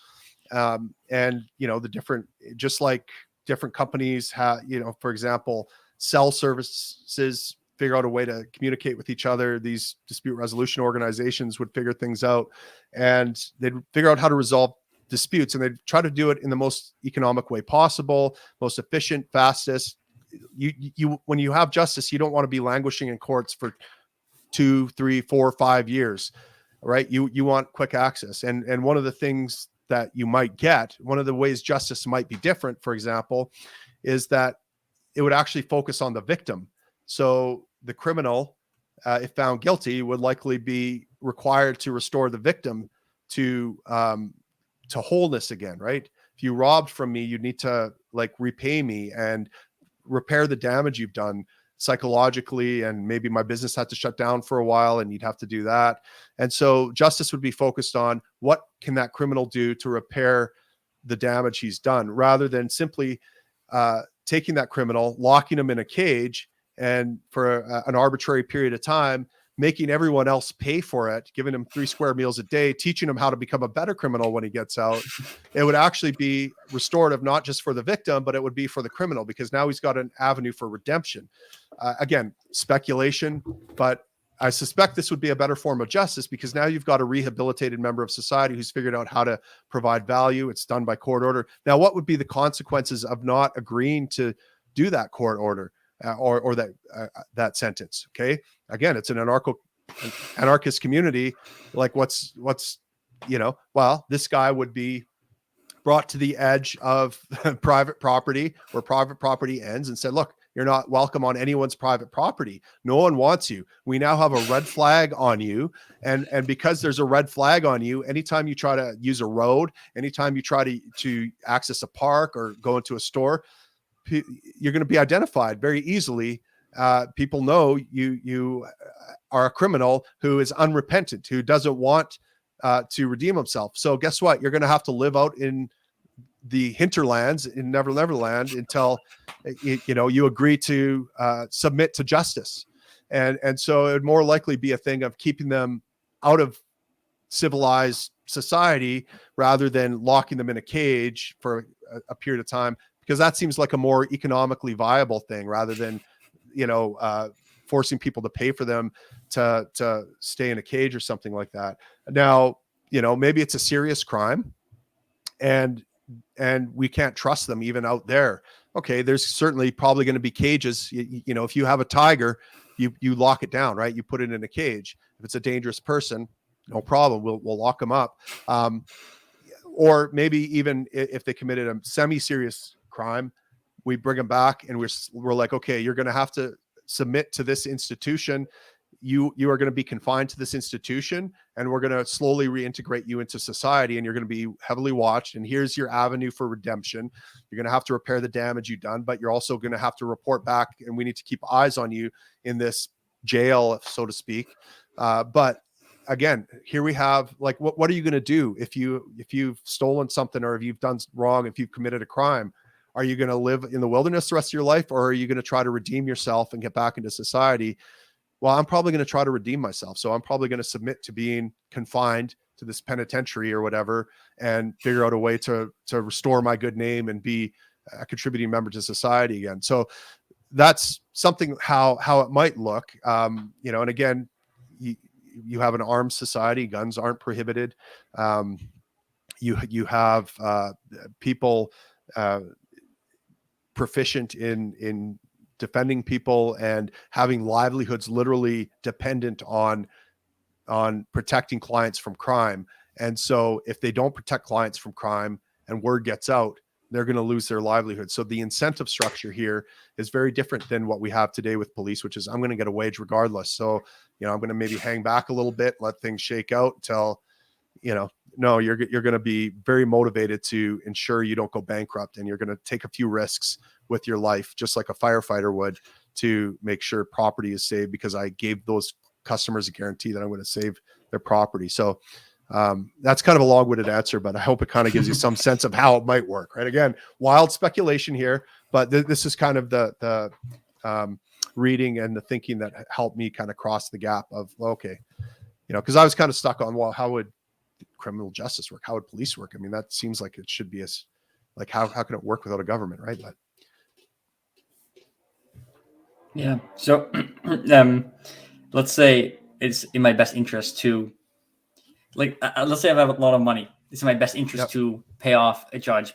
and the different, just like different companies have, for example, cell services figure out a way to communicate with each other. These dispute resolution organizations would figure things out, and they'd figure out how to resolve disputes, and they'd try to do it in the most economic way possible, most efficient, fastest. You when you have justice, you don't want to be languishing in courts for 2, 3, 4, 5 years, right? You want quick access. And one of the things that you might get, one of the ways justice might be different, for example, is that it would actually focus on the victim. So the criminal, if found guilty, would likely be required to restore the victim to wholeness again, right? If you robbed from me, you need to repay me and repair the damage you've done psychologically, and maybe my business had to shut down for a while and you'd have to do that. And so justice would be focused on what can that criminal do to repair the damage he's done, rather than simply taking that criminal, locking him in a cage, and for an arbitrary period of time, making everyone else pay for it, giving him 3 square meals a day, teaching him how to become a better criminal when he gets out. It would actually be restorative, not just for the victim, but it would be for the criminal, because now he's got an avenue for redemption. Again, speculation, but I suspect this would be a better form of justice, because now you've got a rehabilitated member of society who's figured out how to provide value. It's done by court order. Now, what would be the consequences of not agreeing to do that court order? Or that sentence? Okay, again, it's an anarchist community. Like, what's well, this guy would be brought to the edge of private property, where private property ends, and said, look, you're not welcome on anyone's private property. No one wants you. We now have a red flag on you, and because there's a red flag on you, anytime you try to use a road, anytime you try to access a park or go into a store, you're going to be identified very easily. People know you are a criminal who is unrepentant, who doesn't want to redeem himself. So guess what? You're going to have to live out in the hinterlands in Neverland until you agree to submit to justice. And so it would more likely be a thing of keeping them out of civilized society rather than locking them in a cage for a period of time, because that seems like a more economically viable thing rather than, forcing people to pay for them to stay in a cage or something like that. Now, maybe it's a serious crime and we can't trust them even out there. Okay, there's certainly probably going to be cages. If you have a tiger, you lock it down, right? You put it in a cage. If it's a dangerous person, no problem. We'll lock them up. Or maybe even if they committed a semi-serious crime, we bring them back and we're like, okay, you're going to have to submit to this institution. You are going to be confined to this institution, and we're going to slowly reintegrate you into society, and you're going to be heavily watched. And here's your avenue for redemption. You're going to have to repair the damage you've done, but you're also going to have to report back, and we need to keep eyes on you in this jail, so to speak. But again, here we have, like, what are you going to do if you've stolen something, or if you've done wrong, if you've committed a crime? Are you going to live in the wilderness the rest of your life, or are you going to try to redeem yourself and get back into society? Well, I'm probably going to try to redeem myself. So I'm probably going to submit to being confined to this penitentiary or whatever, and figure out a way to restore my good name and be a contributing member to society again. So that's something how it might look. And again, you have an armed society. Guns aren't prohibited. You have people proficient in defending people and having livelihoods literally dependent on protecting clients from crime. And so if they don't protect clients from crime and word gets out, they're going to lose their livelihood. So the incentive structure here is very different than what we have today with police, which is, I'm going to get a wage regardless. So, I'm going to maybe hang back a little bit, let things shake out until, no, you're going to be very motivated to ensure you don't go bankrupt, and you're going to take a few risks with your life, just like a firefighter would, to make sure property is saved, because I gave those customers a guarantee that I'm going to save their property. So that's kind of a long-winded answer, but I hope it kind of gives you some sense of how it might work, right? Again, wild speculation here, but this is kind of the reading and the thinking that helped me kind of cross the gap of, okay, because I was kind of stuck on, well, how would criminal justice work? How would police work? I mean, that seems like it should be like, how can it work without a government, right? But Yeah. So let's say it's in my best interest to, let's say I have a lot of money. It's in my best interest to pay off a judge,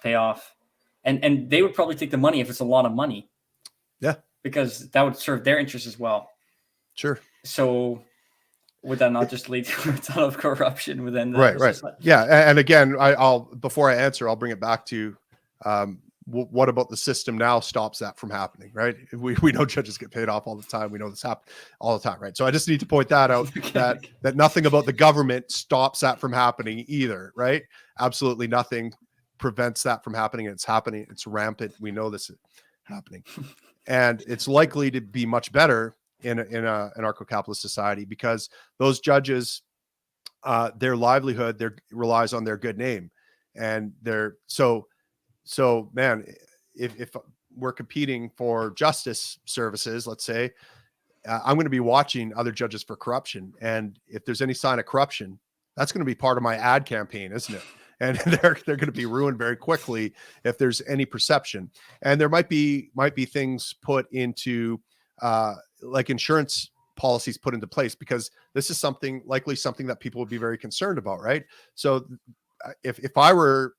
and they would probably take the money if it's a lot of money. Yeah. Because that would serve their interest as well. Sure. So would that not just lead to a ton of corruption within the right? society? Yeah. And again, I'll before I answer, I'll bring it back to what about the system now stops that from happening, right? We know judges get paid off all the time. We know this happens all the time, right? So I just need to point that out, okay. that nothing about the government stops that from happening either, right? Absolutely nothing prevents that from happening. It's happening. It's rampant. We know this is happening. And it's likely to be much better in a anarcho-capitalist society, because those judges, their livelihood, relies on their good name, and so man, if we're competing for justice services, let's say, I'm going to be watching other judges for corruption, and if there's any sign of corruption, that's going to be part of my ad campaign, isn't it? And they're going to be ruined very quickly if there's any perception. And there might be things put into like insurance policies put into place, because this is likely something that people would be very concerned about, right? So if I were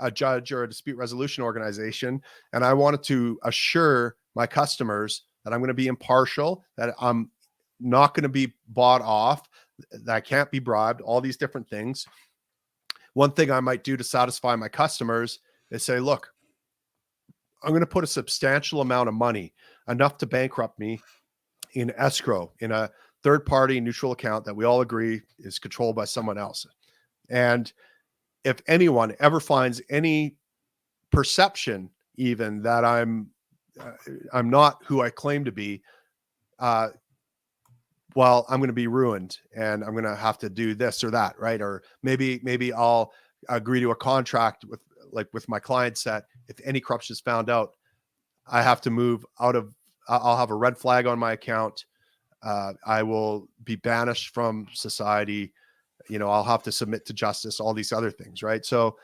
a judge or a dispute resolution organization, and I wanted to assure my customers that I'm going to be impartial, that I'm not going to be bought off, that I can't be bribed, all these different things, one thing I might do to satisfy my customers is say, look, I'm going to put a substantial amount of money, enough to bankrupt me, in escrow, in a third-party neutral account that we all agree is controlled by someone else. And if anyone ever finds any perception, even that I'm not who I claim to be, well, I'm going to be ruined, and I'm going to have to do this or that, right? Or maybe I'll agree to a contract with my clients that if any corruption is found out, I have to move out of. I'll have a red flag on my account. I will be banished from society. I'll have to submit to justice, all these other things, right? So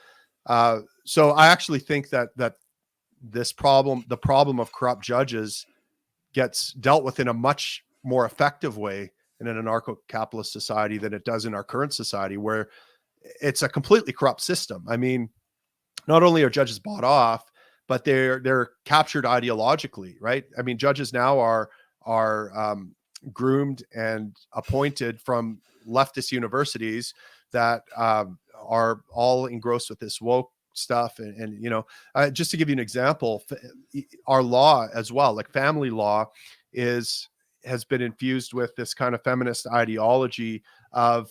I actually think that the problem of corrupt judges gets dealt with in a much more effective way in an anarcho-capitalist society than it does in our current society, where it's a completely corrupt system. I mean, not only are judges bought off, but they're captured ideologically, right? I mean, judges now are groomed and appointed from leftist universities that are all engrossed with this woke stuff. And just to give you an example, our law as well, like family law, has been infused with this kind of feminist ideology of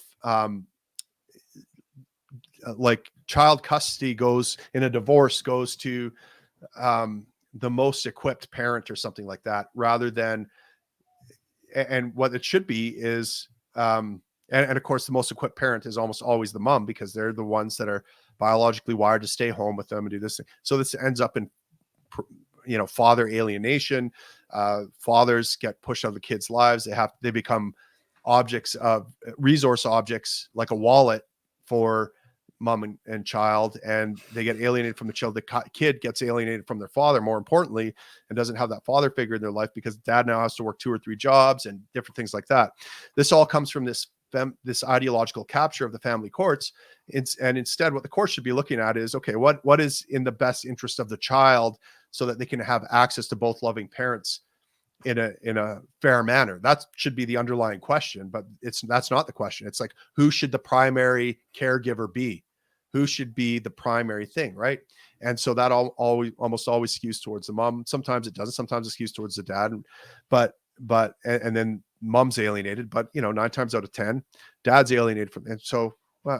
like child custody goes in a divorce goes to the most equipped parent or something like that, rather than, and what it should be is, and of course the most equipped parent is almost always the mom, because they're the ones that are biologically wired to stay home with them and do this thing. So this ends up in, father alienation. Fathers get pushed out of the kids' lives. They become resource objects, like a wallet for mom and child, and they get alienated from the child. The kid gets alienated from their father, more importantly, and doesn't have that father figure in their life, because dad now has to work 2 or 3 jobs and different things like that. This all comes from this ideological capture of the family courts. And instead, what the court should be looking at is, okay, what is in the best interest of the child, so that they can have access to both loving parents in a fair manner. That should be the underlying question, but that's not the question. It's like, who should the primary caregiver be? Who should be the primary thing, right? And so that almost always skews towards the mom. Sometimes it doesn't. Sometimes it skews towards the dad. And then mom's alienated. But 9 times out of 10, dad's alienated from. And so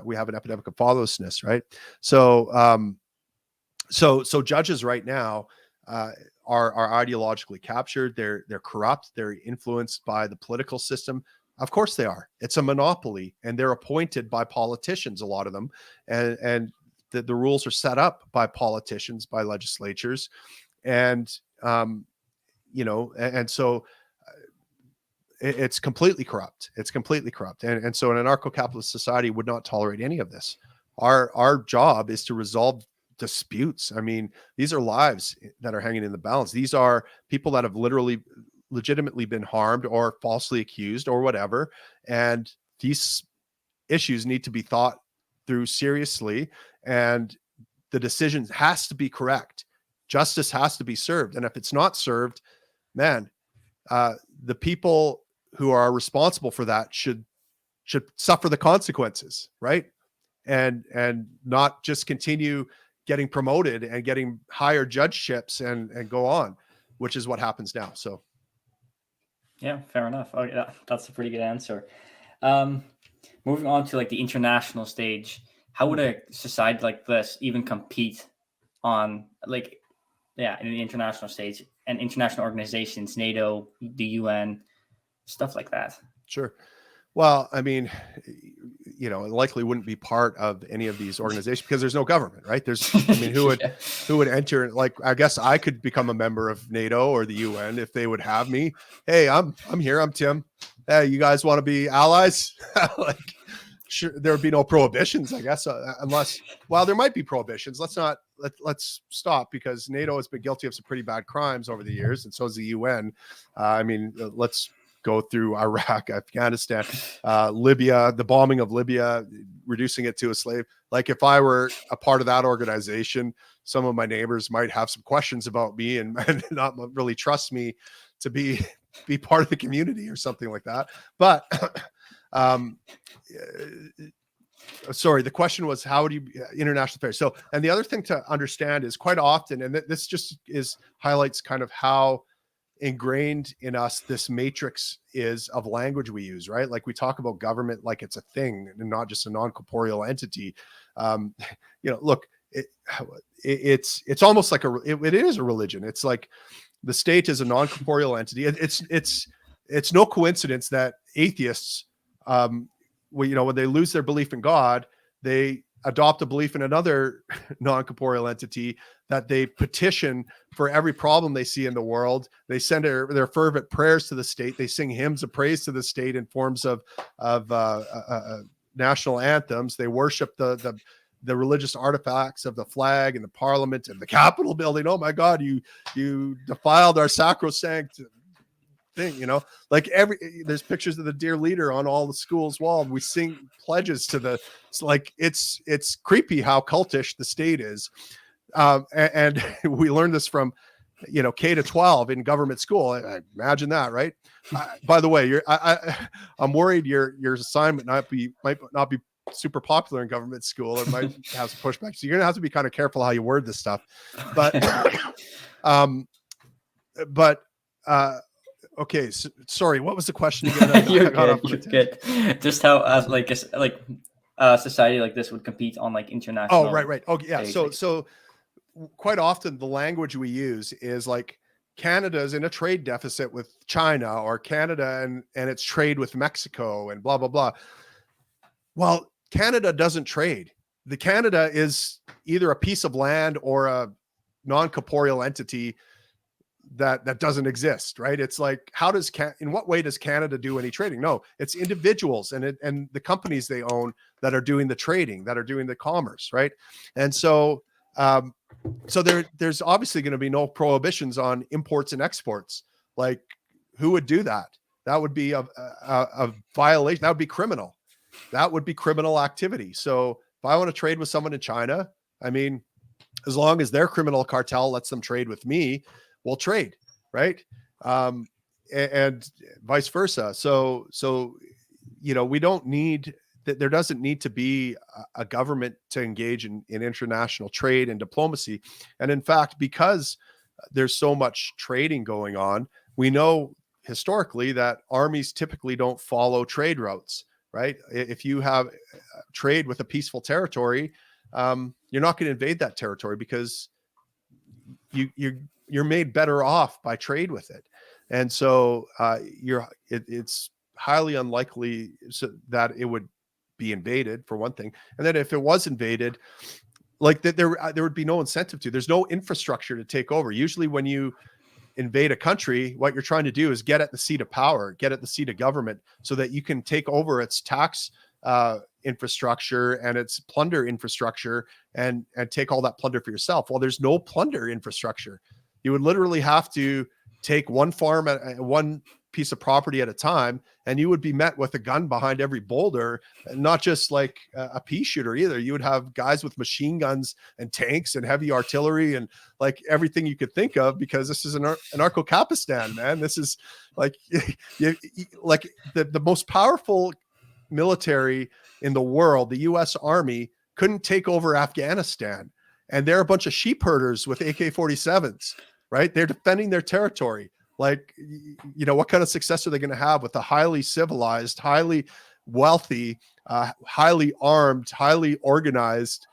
we have an epidemic of fatherlessness, right? So so judges right now are ideologically captured. They're corrupt. They're influenced by the political system. Of course they are. It's a monopoly, and they're appointed by politicians, a lot of them, and the rules are set up by politicians, by legislatures, and and so it's completely corrupt. It's completely corrupt, and so an anarcho-capitalist society would not tolerate any of this. Our job is to resolve disputes. I mean, these are lives that are hanging in the balance. These are people that have legitimately been harmed or falsely accused or whatever. And these issues need to be thought through seriously. And the decision has to be correct. Justice has to be served. And if it's not served, man, the people who are responsible for that should suffer the consequences, right? And not just continue getting promoted and getting higher judgeships and go on, which is what happens now. So yeah, fair enough. Oh, yeah, that's a pretty good answer. Moving on to like the international stage, how would a society like this even compete on in the international stage and international organizations, NATO, the UN, stuff like that? Sure. Well, I mean, it likely wouldn't be part of any of these organizations because there's no government, right? Who would enter? Like, I guess I could become a member of NATO or the UN if they would have me. Hey, I'm here. I'm Tim. Hey, you guys want to be allies? Like, sure, there would be no prohibitions, I guess, unless, well, there might be prohibitions. Let's stop, because NATO has been guilty of some pretty bad crimes over the years, and so is the UN. Let's go through Iraq, Afghanistan, Libya, the bombing of Libya, reducing it to a slave. Like, if I were a part of that organization, some of my neighbors might have some questions about me and not really trust me to be part of the community or something like that. But sorry, the question was, how do you international affairs? So, and the other thing to understand is, quite often, and this just highlights kind of how ingrained in us this matrix is of language we use, right? Like, we talk about government like it's a thing and not just a non-corporeal entity. Look, it's almost like it is a religion. It's like the state is a non-corporeal entity. It's no coincidence that atheists, when they lose their belief in God, they adopt a belief in another non-corporeal entity, that they petition for every problem they see in the world. They send their fervent prayers to the state. They sing hymns of praise to the state in forms of national anthems. They worship the religious artifacts of the flag and the parliament and the Capitol building. Oh my God, you defiled our sacrosanct thing, like there's pictures of the dear leader on all the schools' wall. We sing pledges to it's creepy how cultish the state is. And we learned this from, K to 12 in government school. I imagine that, right? By the way, I'm worried your assignment might not be super popular in government school. It might have some pushback. So you're gonna have to be kind of careful how you word this stuff. But, okay. So, sorry, what was the question again? You're good. Just how society like this would compete on like international. Oh, right. Okay, yeah. So quite often the language we use is like Canada's in a trade deficit with China, or Canada and its trade with Mexico and blah, blah, blah. Well, Canada doesn't trade. The Canada is either a piece of land or a non-corporeal entity that doesn't exist, right? It's like, in what way does Canada do any trading? No, it's individuals and the companies they own that are doing the trading, that are doing the commerce, right? And so there's obviously going to be no prohibitions on imports and exports. Like, who would do that? That would be a violation. That would be criminal. That would be criminal activity. So if I want to trade with someone in China, I mean, as long as their criminal cartel lets them trade with me, we'll trade, right? And vice versa. So we don't need that. There doesn't need to be a government to engage in international trade and diplomacy. And in fact, because there's so much trading going on, we know historically that armies typically don't follow trade routes, right? If you have trade with a peaceful territory, you're not going to invade that territory because you're made better off by trade with it. And so it's highly unlikely that it would be invaded, for one thing. And then if it was invaded, like there would be no incentive to. There's no infrastructure to take over. Usually when you invade a country, what you're trying to do is get at the seat of power, get at the seat of government, so that you can take over its tax infrastructure and its plunder infrastructure and take all that plunder for yourself. Well, there's no plunder infrastructure. You would literally have to take one farm at one piece of property at a time, and you would be met with a gun behind every boulder, not just like a pea shooter either. You would have guys with machine guns and tanks and heavy artillery and like everything you could think of, because this is anarcho-Capistan, man. This is like like the most powerful military in the world, the US Army, couldn't take over Afghanistan. And they're a bunch of sheep herders with AK-47s, right? They're defending their territory. Like, what kind of success are they going to have with a highly civilized, highly wealthy, highly armed, highly organized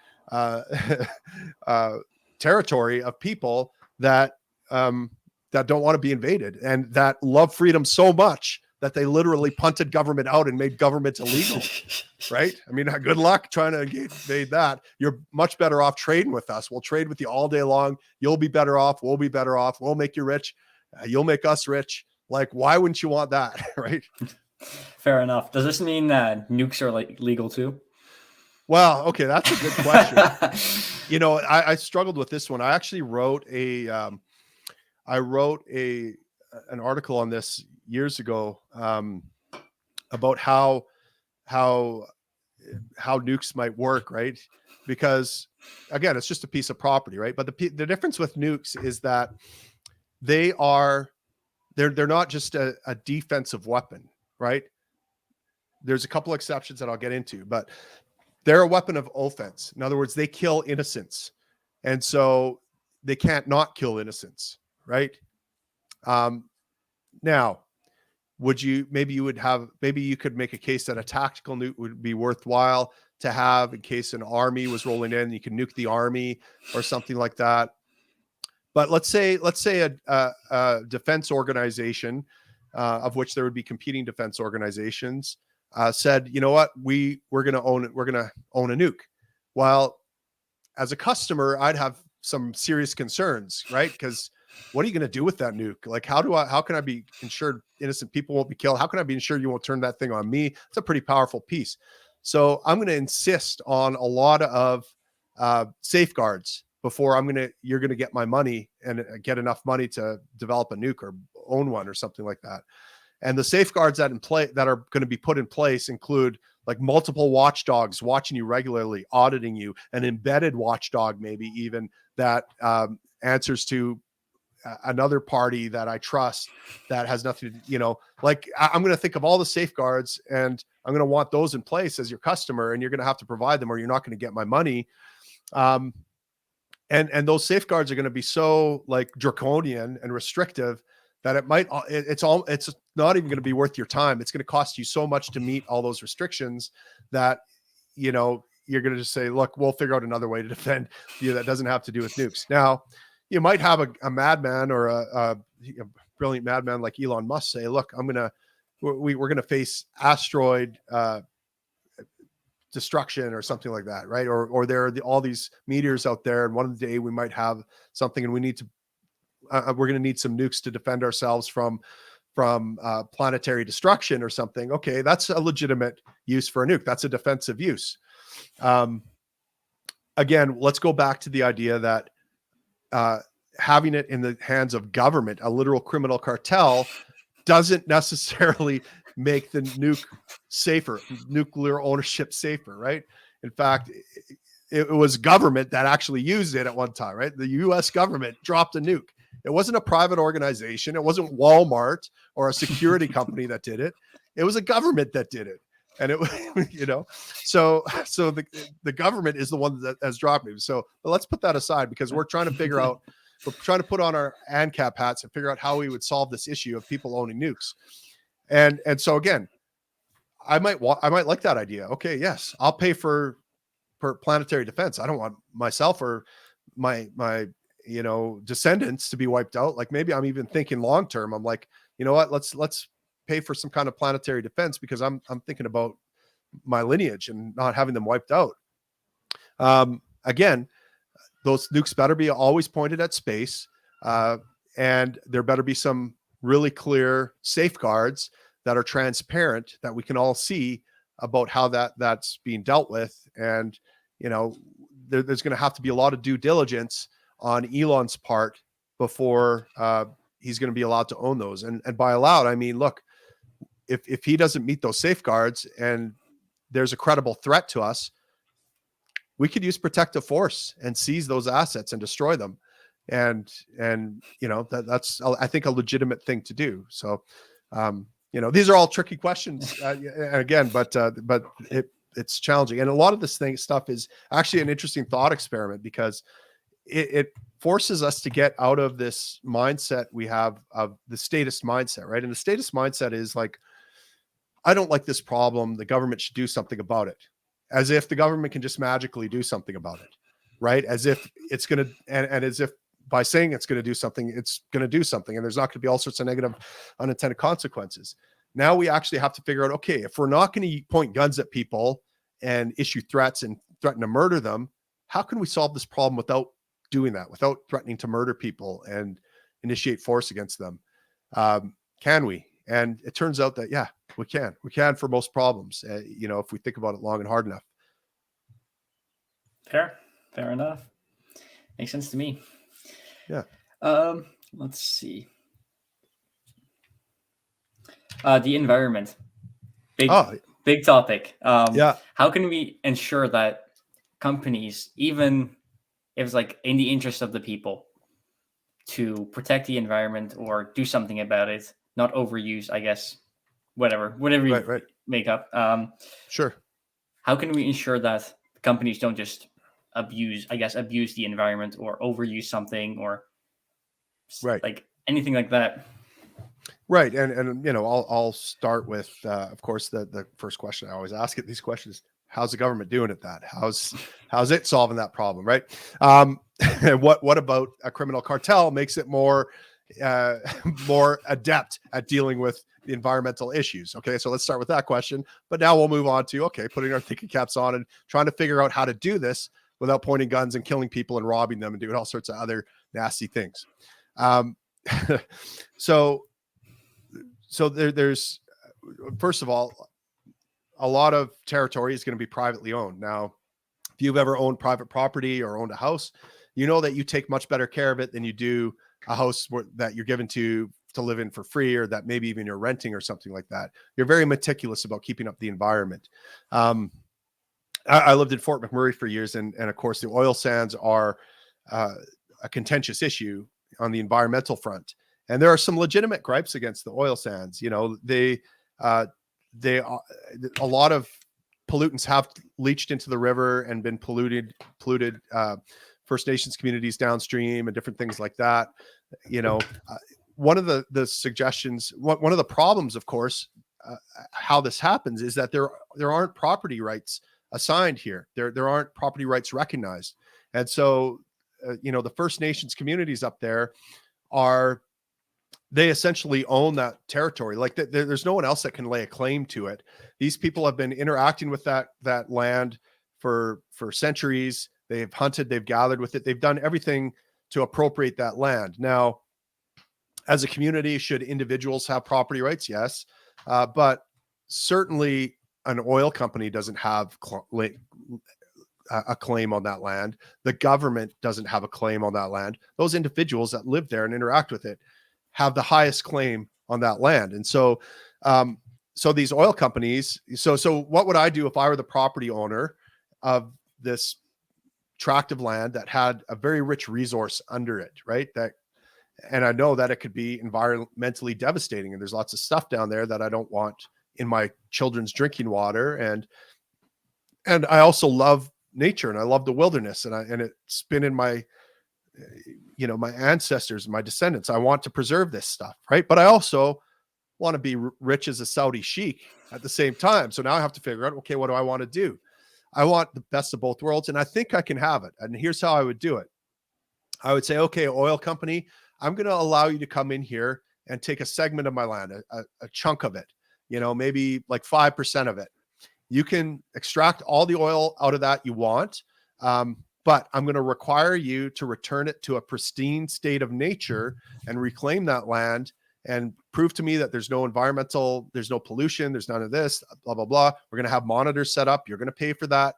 territory of people that don't want to be invaded and that love freedom so much that they literally punted government out and made government illegal, right? I mean, good luck trying to invade that. You're much better off trading with us. We'll trade with you all day long. You'll be better off. We'll be better off. We'll make you rich. You'll make us rich. Like, why wouldn't you want that, right? Fair enough. Does this mean that nukes are like legal too? Well, okay, that's a good question. I struggled with this one. I actually wrote an article on this years ago about how nukes might work, right? Because again, it's just a piece of property, right? But the difference with nukes is that they're not just a defensive weapon, right? There's a couple exceptions that I'll get into, but they're a weapon of offense. In other words, they kill innocents, and so they can't not kill innocents, right? Now, maybe you could make a case that a tactical nuke would be worthwhile to have in case an army was rolling in. You can nuke the army or something like that. But let's say a defense organization, of which there would be competing defense organizations, said, you know what, we're going to own a nuke. Well, as a customer, I'd have some serious concerns, right? Because what are you going to do with that nuke? Like, how can I be ensured innocent people won't be killed? How can I be ensured you won't turn that thing on me? It's a pretty powerful piece. So I'm going to insist on a lot of safeguards before you're going to get my money and get enough money to develop a nuke or own one or something like that. And the safeguards that are going to be put in place include like multiple watchdogs watching you regularly, auditing you, an embedded watchdog, maybe even that answers to another party that I trust that has nothing to, like I'm going to think of all the safeguards and I'm going to want those in place as your customer, and you're going to have to provide them or you're not going to get my money. And those safeguards are going to be so like draconian and restrictive that it's not even going to be worth your time. It's going to cost you so much to meet all those restrictions that, you're going to just say, look, we'll figure out another way to defend you that doesn't have to do with nukes. Now, you might have a madman or a brilliant madman like Elon Musk say, look, we're going to face asteroid destruction or something like that, right? Or there are all these meteors out there, and one day we might have something, and we need to we're going to need some nukes to defend ourselves from planetary destruction or something. Okay, that's a legitimate use for a nuke. That's a defensive use. Again, let's go back to the idea that having it in the hands of government, a literal criminal cartel, doesn't necessarily make the nuke safer, nuclear ownership safer, right? In fact, it was government that actually used it at one time, right? The US government dropped a nuke. It wasn't a private organization. It wasn't Walmart or a security company that did it. It was a government that did it. And it, so the government is the one that has dropped it. So let's put that aside, because we're trying to figure out, we're trying to put on our AnCap hats and figure out how we would solve this issue of people owning nukes. And so again, I might like that idea. Okay, yes, I'll pay for planetary defense. I don't want myself or my descendants to be wiped out. Like maybe I'm even thinking long term. I'm like, you know what? Let's pay for some kind of planetary defense, because I'm thinking about my lineage and not having them wiped out. Again, those nukes better be always pointed at space, and there better be some really clear safeguards that are transparent that we can all see about how that's being dealt with. And there's going to have to be a lot of due diligence on Elon's part before he's going to be allowed to own those. And by allowed, I mean, look, if he doesn't meet those safeguards and there's a credible threat to us, we could use protective force and seize those assets and destroy them. And that's, I think, a legitimate thing to do. So, these are all tricky questions again, but it's challenging. And a lot of this stuff is actually an interesting thought experiment, because it forces us to get out of this mindset we have of the statist mindset, right? And the statist mindset is like, I don't like this problem, the government should do something about it. As if the government can just magically do something about it, right? As if it's going to, and as if by saying it's going to do something, it's going to do something, and there's not going to be all sorts of negative unintended consequences. Now we actually have to figure out, okay, if we're not going to point guns at people and issue threats and threaten to murder them, how can we solve this problem without doing that, without threatening to murder people and initiate force against them? Can we? And it turns out that, yeah, we can for most problems, if we think about it long and hard enough. Fair enough. Makes sense to me. Yeah. Let's see. The environment. Big topic. Yeah. How can we ensure that companies, even if it's like in the interest of the people, to protect the environment or do something about it, not overuse, I guess, whatever you make up. Sure. How can we ensure that companies don't just abuse the environment or overuse something, or like anything like that? Right. And I'll start with, of course, the first question I always ask at these questions is, how's the government doing at that? How's it solving that problem? Right. What about a criminal cartel makes it more adept at dealing with the environmental issues. Okay, so let's start with that question. But now we'll move on to, okay, putting our thinking caps on and trying to figure out how to do this without pointing guns and killing people and robbing them and doing all sorts of other nasty things. So there's, first of all, a lot of territory is going to be privately owned. Now, if you've ever owned private property or owned a house, you know that you take much better care of it than you do a house that you're given to live in for free, or that maybe even you're renting or something like that. You're very meticulous about keeping up the environment. I lived in Fort McMurray for years, and of course the oil sands are a contentious issue on the environmental front. And there are some legitimate gripes against the oil sands. You know, a lot of pollutants have leached into the river and been polluted First Nations communities downstream and different things like that. You know, one of the suggestions, one of the problems, of course, how this happens is that there aren't property rights assigned here. There aren't property rights recognized. And so, you know, the First Nations communities up there they essentially own that territory. Like there's no one else that can lay a claim to it. These people have been interacting with that land for centuries. They've hunted, they've gathered with it. They've done everything to appropriate that land. Now, as a community, should individuals have property rights? Yes. But certainly an oil company doesn't have a claim on that land. The government doesn't have a claim on that land. Those individuals that live there and interact with it have the highest claim on that land. And so, so these oil companies, so what would I do if I were the property owner of this tract of land that had a very rich resource under it, right? And I know that it could be environmentally devastating, and there's lots of stuff down there that I don't want in my children's drinking water. And I also love nature, and I love the wilderness, and it's been in my, you know, my ancestors and my descendants. I want to preserve this stuff, right? But I also want to be rich as a Saudi sheikh at the same time. So now I have to figure out, okay, what do I want to do? I want the best of both worlds, and I think I can have it. And here's how I would do it. I would say, okay, oil company, I'm going to allow you to come in here and take a segment of my land, a chunk of it, you know, maybe like 5% of it. You can extract all the oil out of that you want, but I'm going to require you to return it to a pristine state of nature and reclaim that land and prove to me that there's no pollution, there's none of this, blah, blah, blah. We're going to have monitors set up. You're going to pay for that.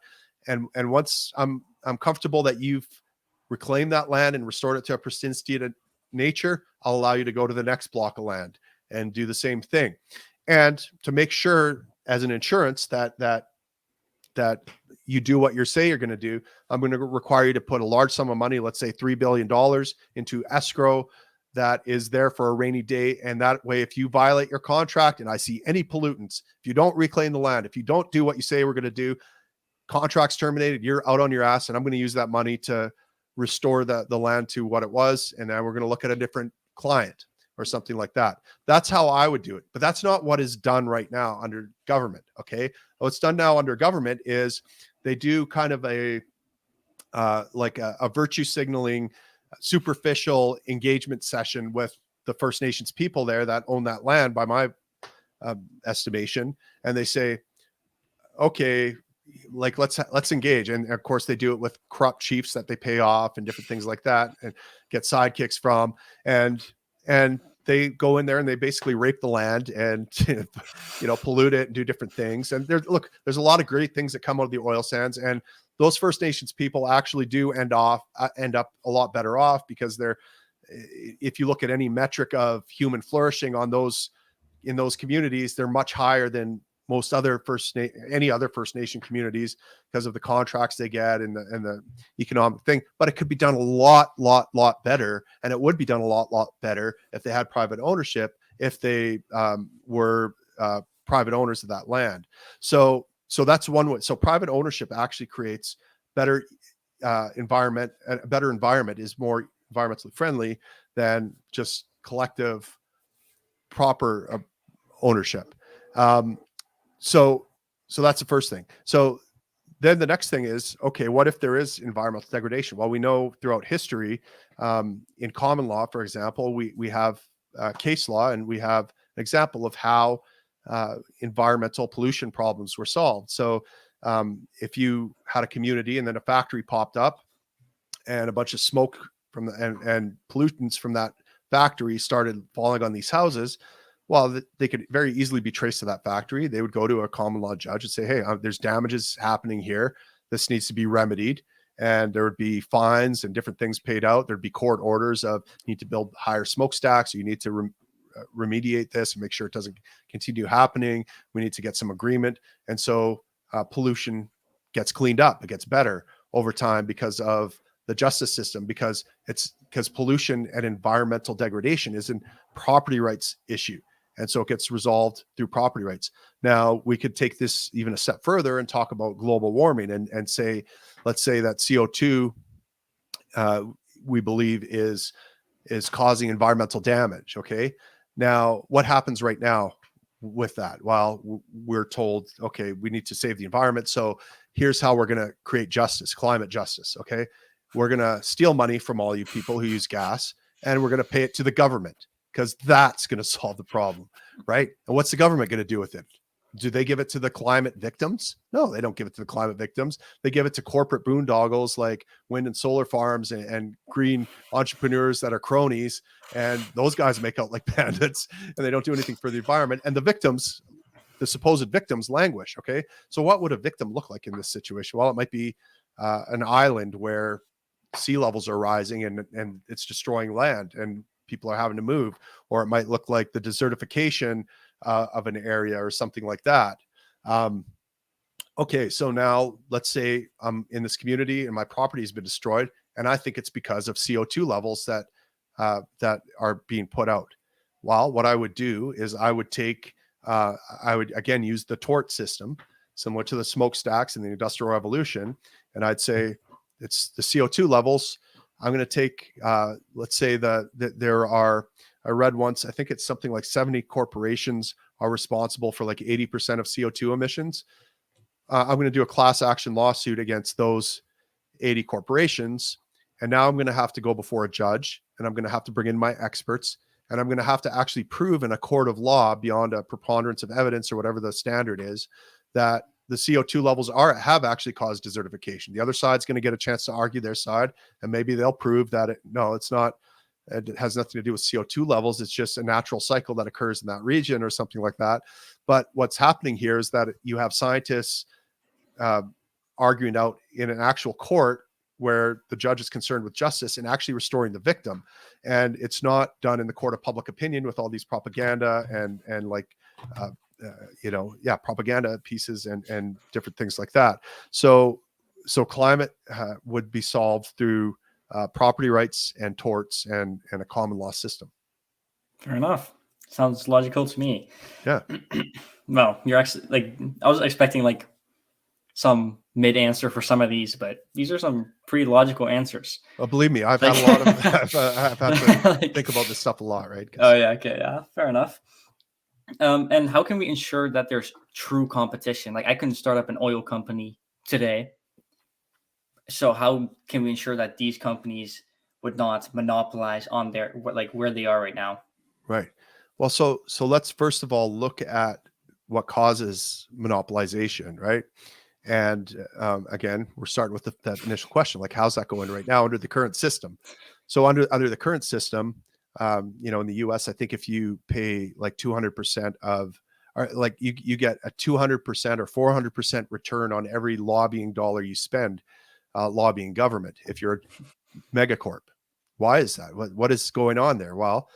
And once I'm comfortable that you've reclaimed that land and restored it to a pristine state of nature, I'll allow you to go to the next block of land and do the same thing. And to make sure, as an insurance, that you do what you say you're going to do, I'm going to require you to put a large sum of money, let's say $3 billion, into escrow that is there for a rainy day. And that way, if you violate your contract and I see any pollutants, if you don't reclaim the land, if you don't do what you say we're going to do, contract's terminated, you're out on your ass, and I'm going to use that money to restore the land to what it was. And then we're going to look at a different client or something like that. That's how I would do it. But that's not what is done right now under government. Okay. What's done now under government is they do kind of a virtue signaling, superficial engagement session with the First Nations people there that own that land, by my estimation. And they say, okay, like let's engage. And of course they do it with corrupt chiefs that they pay off and different things like that and get sidekicks from. And they go in there and they basically rape the land and, you know, pollute it and do different things. And there's a lot of great things that come out of the oil sands, and those First Nations people actually do end up a lot better off, because if you look at any metric of human flourishing in those communities, they're much higher than most other any other First Nation communities, because of the contracts they get and the economic thing. But it could be done a lot better, and it would be done a lot better if they had private ownership, if they were private owners of that land. So that's one way. So private ownership actually creates better environment. A better environment is more environmentally friendly than just collective proper ownership. So that's the first thing. So then the next thing is, okay, what if there is environmental degradation? Well, we know throughout history, in common law, for example, we have case law, and we have example of how environmental pollution problems were solved. So if you had a community and then a factory popped up and a bunch of smoke from and pollutants from that factory started falling on these houses, well, they could very easily be traced to that factory. They would go to a common law judge and say, hey, there's damages happening here. This needs to be remedied. And there would be fines and different things paid out. There'd be court orders of you need to build higher smokestacks. You need to remediate this and make sure it doesn't continue happening. We need to get some agreement. And so pollution gets cleaned up. It gets better over time because of the justice system, because pollution and environmental degradation is a property rights issue. And so it gets resolved through property rights. Now, we could take this even a step further and talk about global warming and say, let's say that CO2 we believe is causing environmental damage. Okay. Now, what happens right now with that? Well, we're told, okay, we need to save the environment. So here's how we're going to create justice, climate justice. Okay. We're going to steal money from all you people who use gas, and we're going to pay it to the government because that's going to solve the problem, right? And what's the government going to do with it? Do they give it to the climate victims? No, they don't give it to the climate victims. They give it to corporate boondoggles like wind and solar farms and green entrepreneurs that are cronies. And those guys make out like bandits and they don't do anything for the environment. And the victims, the supposed victims, languish. Okay. So what would a victim look like in this situation? Well, it might be an island where sea levels are rising and it's destroying land and people are having to move, or it might look like the desertification of an area or something like that. Okay, so now let's say I'm in this community and my property has been destroyed, and I think it's because of CO2 levels that are being put out. Well, what I would do is I would again use the tort system, similar to the smokestacks in the Industrial Revolution, and I'd say it's the CO2 levels. I'm going to take, let's say that there are, I read once, I think it's something like 70 corporations are responsible for like 80% of CO2 emissions. I'm going to do a class action lawsuit against those 80 corporations. And now I'm going to have to go before a judge, and I'm going to have to bring in my experts, and I'm going to have to actually prove in a court of law beyond a preponderance of evidence or whatever the standard is that the CO2 levels have actually caused desertification. The other side's going to get a chance to argue their side, and maybe they'll prove that it's not. It has nothing to do with CO2 levels. It's just a natural cycle that occurs in that region or something like that. But what's happening here is that you have scientists arguing out in an actual court where the judge is concerned with justice and actually restoring the victim. And it's not done in the court of public opinion with all these propaganda and like, propaganda pieces and different things like that. So climate would be solved through property rights and torts and a common law system. Fair enough. Sounds logical to me. Yeah. Well, you're actually like, I was expecting like some mid answer for some of these, but these are some pretty logical answers. Well, believe me, I've had a lot of, I've had to think about this stuff a lot, right? Oh yeah. Okay. Yeah. Fair enough. And how can we ensure that there's true competition? Like I can start up an oil company today. So how can we ensure that these companies would not monopolize on where they are right now? Right. Well, so let's first of all look at what causes monopolization, right? And again, we're starting with that initial question, like how's that going right now under the current system? So under the current system, in the US, I think if you pay like 200% of, or like you get a 200% or 400% return on every lobbying dollar you spend lobbying government if you're a megacorp. Why is that? What is going on there? Well,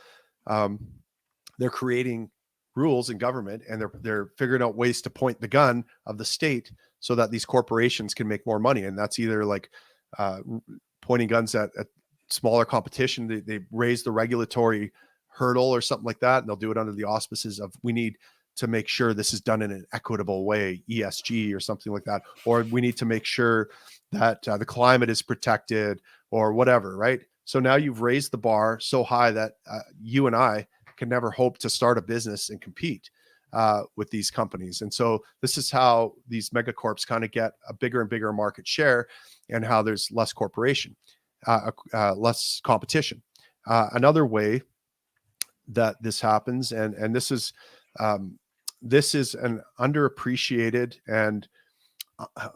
they're creating rules in government, and they're figuring out ways to point the gun of the state so that these corporations can make more money. And that's either like pointing guns at smaller competition. They raise the regulatory hurdle or something like that, and they'll do it under the auspices of we need to make sure this is done in an equitable way, ESG or something like that, or we need to make sure that the climate is protected or whatever, right? So now you've raised the bar so high that you and I can never hope to start a business and compete with these companies. And so this is how these megacorps kind of get a bigger and bigger market share, and how there's less less competition. Another way that this happens, and this is an underappreciated and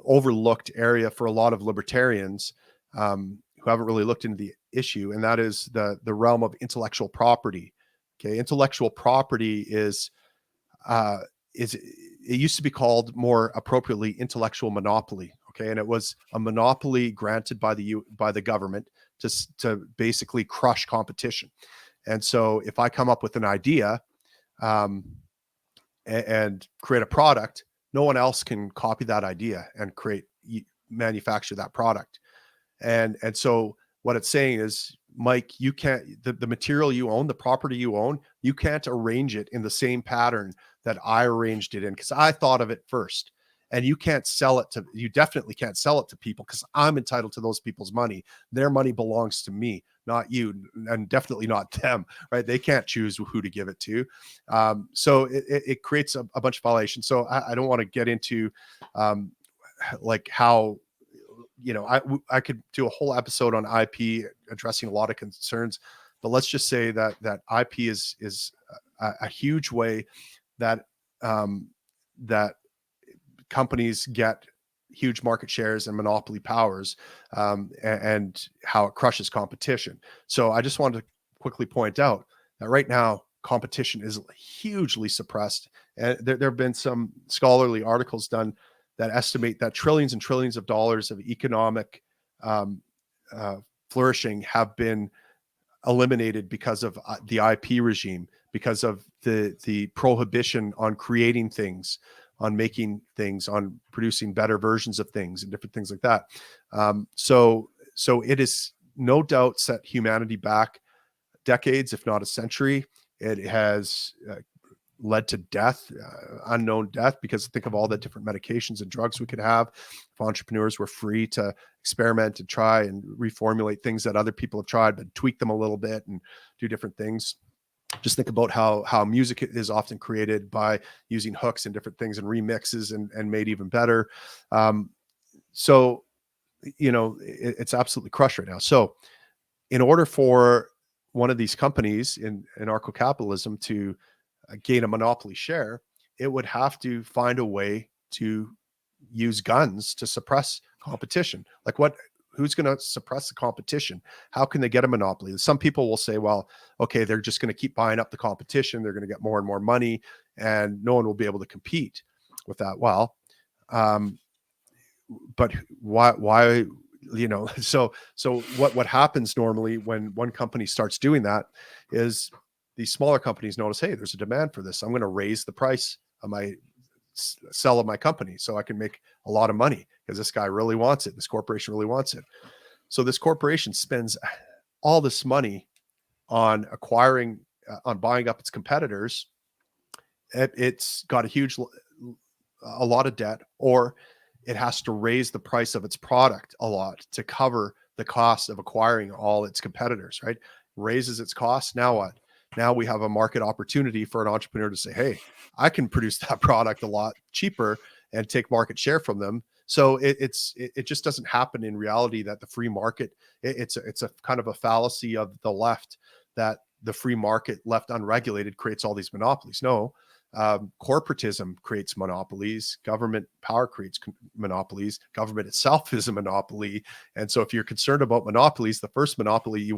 overlooked area for a lot of libertarians who haven't really looked into the issue, and that is the realm of intellectual property. Okay, intellectual property is it used to be called more appropriately intellectual monopoly. Okay, and it was a monopoly granted by the government to basically crush competition. And so, if I come up with an idea um, and create a product, no one else can copy that idea and manufacture that product. And so what it's saying is, Mike, you can't, the material you own, the property you own, you can't arrange it in the same pattern that I arranged it in, because I thought of it first. And you definitely can't sell it to people, because I'm entitled to those people's money. Their money belongs to me, not you, and definitely not them, right? They can't choose who to give it to. So it creates a bunch of violations. So I don't want to get into like how, I could do a whole episode on IP addressing a lot of concerns, but let's just say that IP is a huge way that that companies get huge market shares and monopoly powers, and how it crushes competition. So I just wanted to quickly point out that right now competition is hugely suppressed, and there have been some scholarly articles done that estimate that trillions and trillions of dollars of economic flourishing have been eliminated because of the IP regime, because of the prohibition on creating things, on making things, on producing better versions of things, and different things like that. So it is no doubt set humanity back decades, if not a century. It has led to death, unknown death, because think of all the different medications and drugs we could have if entrepreneurs were free to experiment and try and reformulate things that other people have tried, but tweak them a little bit and do different things. Just think about how music is often created by using hooks and different things and remixes and made even better. So, it's absolutely crushed right now. So in order for one of these companies in anarcho-capitalism to gain a monopoly share, it would have to find a way to use guns to suppress competition. Like who's going to suppress the competition? How can they get a monopoly? Some people will say, well, okay, they're just going to keep buying up the competition. They're going to get more and more money, and no one will be able to compete with that. Well, but why, so what happens normally when one company starts doing that is these smaller companies notice, hey, there's a demand for this. I'm going to raise the price of my sell of my company so I can make a lot of money, because this guy really wants it. This corporation really wants it. So this corporation spends all this money on acquiring, on buying up its competitors. It's got a lot of debt, or it has to raise the price of its product a lot to cover the cost of acquiring all its competitors, right? Raises its costs. Now what? Now we have a market opportunity for an entrepreneur to say, hey, I can produce that product a lot cheaper and take market share from them. So it just doesn't happen in reality that the free market, it's a kind of a fallacy of the left, that the free market left unregulated creates all these monopolies. No, corporatism creates monopolies. Government power creates monopolies. Government itself is a monopoly. And so if you're concerned about monopolies, the first monopoly you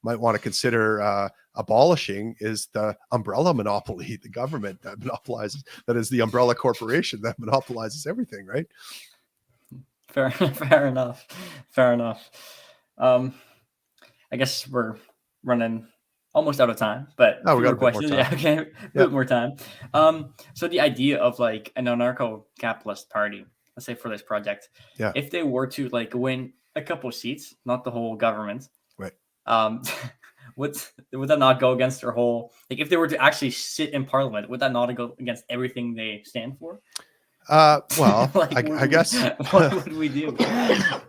might want to consider abolishing is the umbrella monopoly, the government that monopolizes, that is the umbrella corporation that monopolizes everything, right? Fair enough. Fair enough. I guess we're running almost out of time, but Oh, we got few a more bit more questions. time. Yeah, okay, a Yeah. bit more time. So the idea of like an anarcho-capitalist party, let's say for this project, Yeah. if they were to like win a couple of seats, not the whole government, Right. would that not go against their whole, like if they were to actually sit in parliament, would that not go against everything they stand for? Well, Like, I guess what would we do?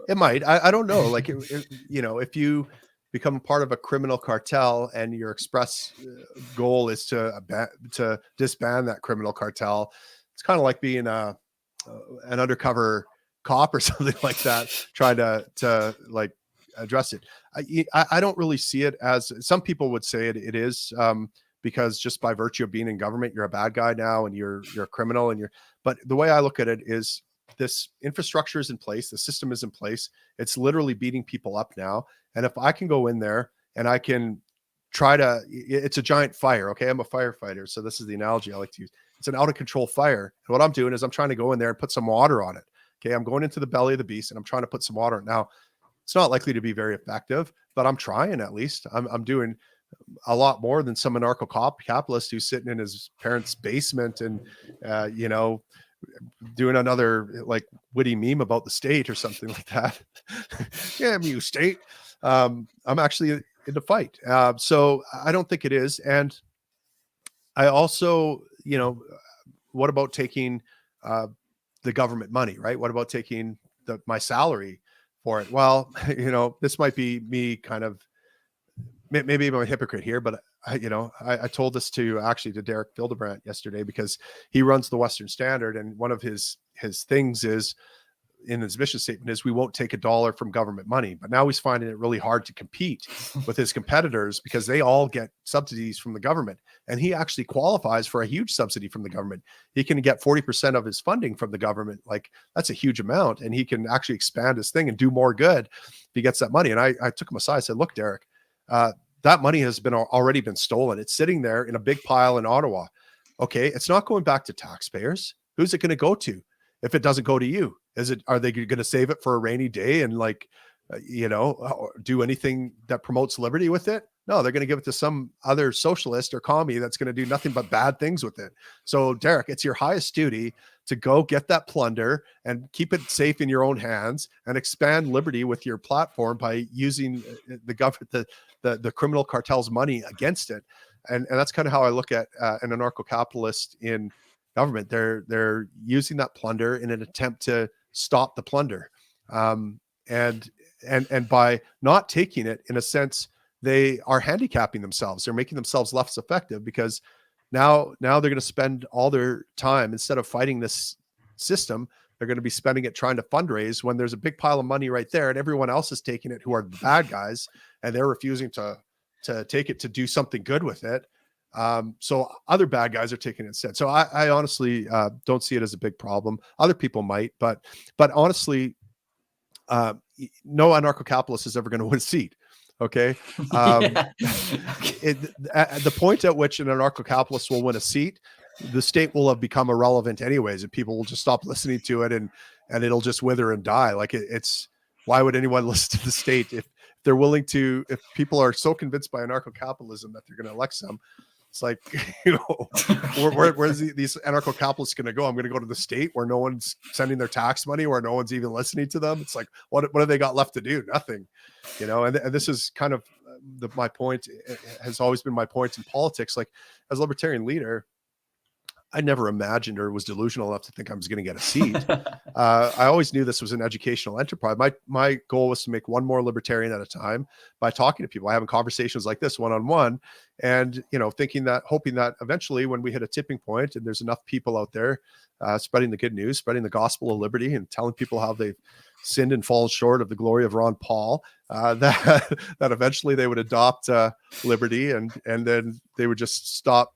it might. I don't know. Like, if you become part of a criminal cartel and your express goal is to disband that criminal cartel, it's kind of like being an undercover cop or something like that, trying to like address it. I don't really see it as some people would say it is, because just by virtue of being in government, you're a bad guy now and you're a criminal but the way I look at it is this infrastructure is in place. The system is in place. It's literally beating people up now. And if I can go in there and I can it's a giant fire. Okay. I'm a firefighter. So this is the analogy I like to use. It's an out of control fire. And what I'm doing is I'm trying to go in there and put some water on it. Okay. I'm going into the belly of the beast and I'm trying to put some water on it. Now, it's not likely to be very effective, but I'm trying at least. I'm doing a lot more than some anarcho-capitalist who's sitting in his parents' basement and, doing another like witty meme about the state or something like that. Yeah, you state. I'm actually in the fight. So I don't think it is. And I also, what about taking the government money, right? What about taking my salary for it? Well, this might be me kind of, maybe I'm a hypocrite here, but I told this to Derek Fildebrandt yesterday because he runs the Western Standard. And one of his things is in his mission statement is we won't take a dollar from government money, but now he's finding it really hard to compete with his competitors because they all get subsidies from the government. And he actually qualifies for a huge subsidy from the government. He can get 40% of his funding from the government. Like that's a huge amount. And he can actually expand his thing and do more good if he gets that money. And I took him aside, I said, look, Derek, that money has already been stolen. It's sitting there in a big pile in Ottawa. Okay. It's not going back to taxpayers. Who's it going to go to if it doesn't go to you? Are they going to save it for a rainy day and do anything that promotes liberty with it? No, they're going to give it to some other socialist or commie that's going to do nothing but bad things with it. So Derek, it's your highest duty to go get that plunder and keep it safe in your own hands and expand liberty with your platform by using the government, the criminal cartel's money against it. And that's kind of how I look at an anarcho-capitalist in government. They're using that plunder in an attempt to stop the plunder. And by not taking it, in a sense, they are handicapping themselves. They're making themselves less effective because now they're going to spend all their time, instead of fighting this system, they're going to be spending it trying to fundraise when there's a big pile of money right there and everyone else is taking it who are the bad guys and they're refusing to take it to do something good with it. So other bad guys are taking it instead. So I honestly don't see it as a big problem. Other people might, but honestly, no anarcho-capitalist is ever going to win a seat. Okay. The point at which an anarcho-capitalist will win a seat, the state will have become irrelevant anyways, and people will just stop listening to it and it'll just wither and die. Like it's why would anyone listen to the state if they're willing to, if people are so convinced by anarcho-capitalism that they're going to elect some? It's like, where's these anarcho-capitalists going to go? I'm going to go to the state where no one's sending their tax money, where no one's even listening to them. It's like, what have they got left to do? Nothing, and this is kind of my point. It has always been my point in politics. Like as a libertarian leader, I never imagined or was delusional enough to think I was going to get a seat. I always knew this was an educational enterprise. My goal was to make one more libertarian at a time by talking to people, having conversations like this one-on-one, and hoping that eventually, when we hit a tipping point and there's enough people out there spreading the good news, spreading the gospel of liberty, and telling people how they've sinned and fallen short of the glory of Ron Paul, that eventually they would adopt liberty, and then they would just stop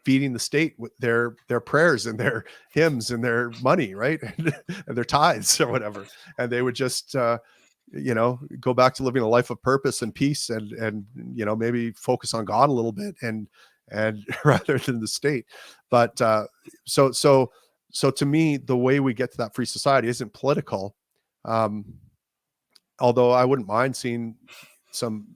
feeding the state with their prayers and their hymns and their money, right? and their tithes or whatever. And they would just, go back to living a life of purpose and peace and maybe focus on God a little bit and rather than the state. But so to me, the way we get to that free society isn't political. Although I wouldn't mind seeing some,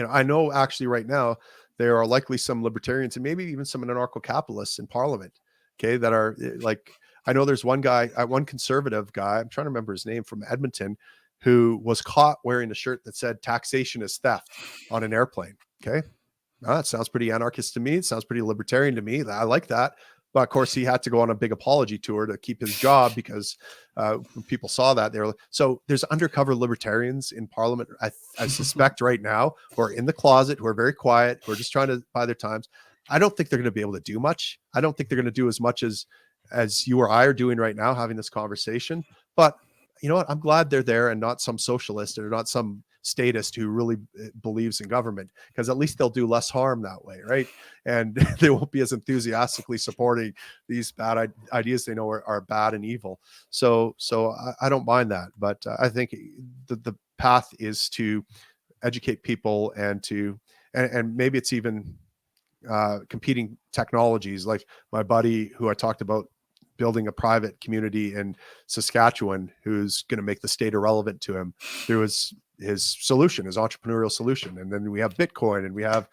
I know actually right now, there are likely some libertarians and maybe even some anarcho-capitalists in parliament, okay, that are like, I know there's one guy, one conservative guy, I'm trying to remember his name, from Edmonton, who was caught wearing a shirt that said taxation is theft on an airplane. Okay. That sounds pretty anarchist to me. It sounds pretty libertarian to me. I like that. But of course, he had to go on a big apology tour to keep his job because when people saw that, they were like, so there's undercover libertarians in parliament, I suspect right now, who are in the closet, who are very quiet, who are just trying to buy their times. I don't think they're going to be able to do much. I don't think they're going to do as much as you or I are doing right now, having this conversation. But you know what? I'm glad they're there and not some socialist or not some statist who really believes in government, because at least they'll do less harm that way, right? And they won't be as enthusiastically supporting these bad ideas they know are bad and evil. So I don't mind that, but I think the path is to educate people and maybe it's even competing technologies. Like my buddy who I talked about building a private community in Saskatchewan, who's going to make the state irrelevant to him through his solution, his entrepreneurial solution. And then we have Bitcoin, and we have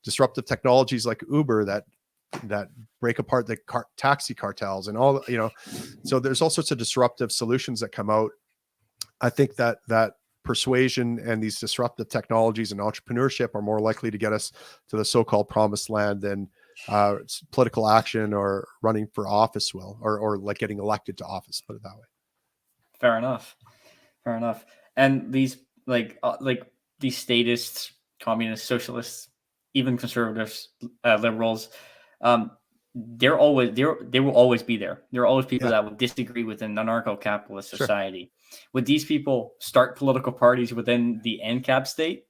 disruptive technologies like Uber that break apart the taxi cartels and all, so there's all sorts of disruptive solutions that come out. I think that persuasion and these disruptive technologies and entrepreneurship are more likely to get us to the so-called promised land than political action or running for office or like getting elected to office, put it that way. Fair enough. And these like these statists, communists, socialists, even conservatives, liberals, they will always be there. There are always people that would disagree with an anarcho-capitalist society. Sure. Would these people start political parties within the AnCap state?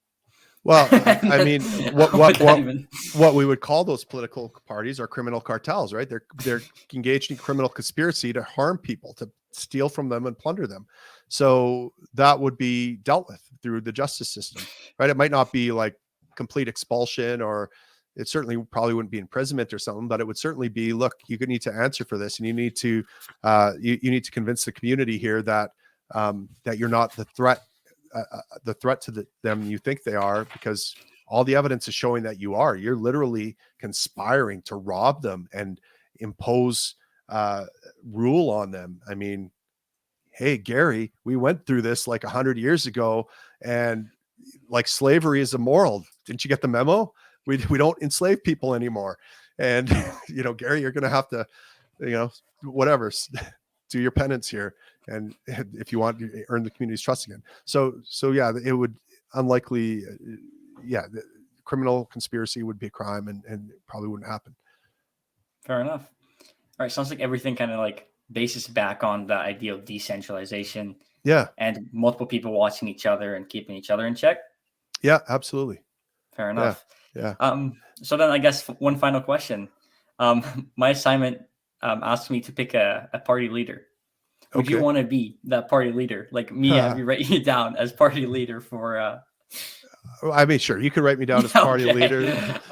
Well, I mean, what we would call those political parties are criminal cartels, right? They're engaged in criminal conspiracy to harm people, to steal from them and plunder them. So that would be dealt with through the justice system, right? It might not be like complete expulsion, or it certainly probably wouldn't be imprisonment or something, but it would certainly be, look, you need to answer for this, and you need to you need to convince the community here that that you're not the threat to them you think they are, because all the evidence is showing that you are. You're literally conspiring to rob them and impose rule on them. I mean, hey, Gary, we went through this like 100 years ago, and like slavery is immoral. Didn't you get the memo? We don't enslave people anymore. And Gary, you're going to have to, whatever, do your penance here, and if you want to earn the community's trust again. So yeah, it would unlikely, the criminal conspiracy would be a crime, and it probably wouldn't happen. Fair enough. All right, sounds like everything kind of like bases back on the idea of decentralization. Yeah, and multiple people watching each other and keeping each other in check. Yeah, absolutely. Fair enough. Yeah. So then I guess one final question. My assignment asked me to pick a party leader. Would you want to be that party leader? Like me, have you write you down as party leader for I mean, sure, you can write me down as party leader.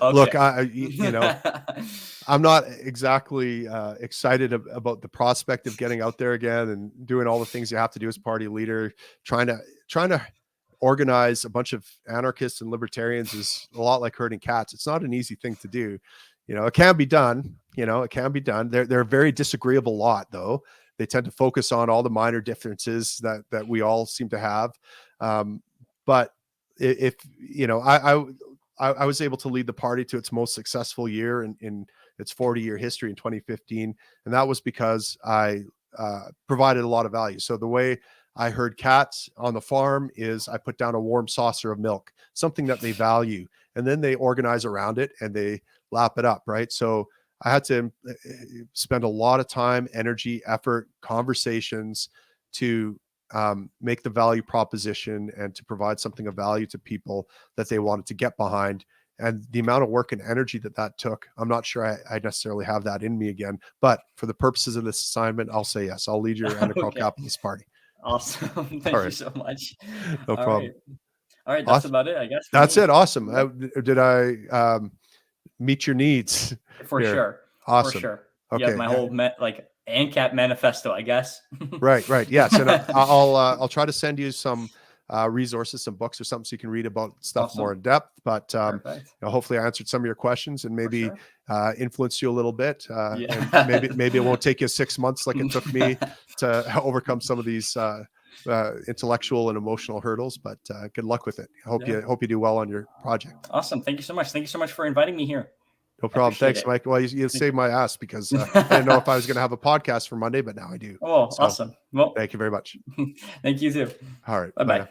Look, I'm not exactly excited about the prospect of getting out there again and doing all the things you have to do as party leader. Trying to organize a bunch of anarchists and libertarians is a lot like herding cats. It's not an easy thing to do. It can be done. It can be done. They're a very disagreeable lot, though. They tend to focus on all the minor differences that we all seem to have. But if I was able to lead the party to its most successful year in its 40-year history in 2015, and that was because I provided a lot of value. So the way I herd cats on the farm is I put down a warm saucer of milk, something that they value, and then they organize around it and they lap it up, right? So I had to spend a lot of time, energy, effort, conversations to make the value proposition and to provide something of value to people that they wanted to get behind. And the amount of work and energy that took, I'm not sure I necessarily have that in me again. But for the purposes of this assignment, I'll say yes. I'll lead your anarcho-capitalist party. Awesome. Thank you so much. No problem. All right. That's about it, I guess. That's it. Awesome. Did I meet your needs? For sure. Awesome. For sure. Okay. You have my whole AnCap manifesto, I guess. Right. Yes. And I'll try to send you some resources, some books or something, so you can read about stuff more in depth. But hopefully I answered some of your questions and maybe influenced you a little bit. And maybe it won't take you 6 months like it took me to overcome some of these intellectual and emotional hurdles. But good luck with it. I hope you do well on your project. Awesome. Thank you so much. Thank you so much for inviting me here. No problem. Thanks, Mike. Well, you saved my ass because I didn't know if I was going to have a podcast for Monday, but now I do. Oh, awesome. Well, thank you very much. Thank you too. All right. Bye-bye.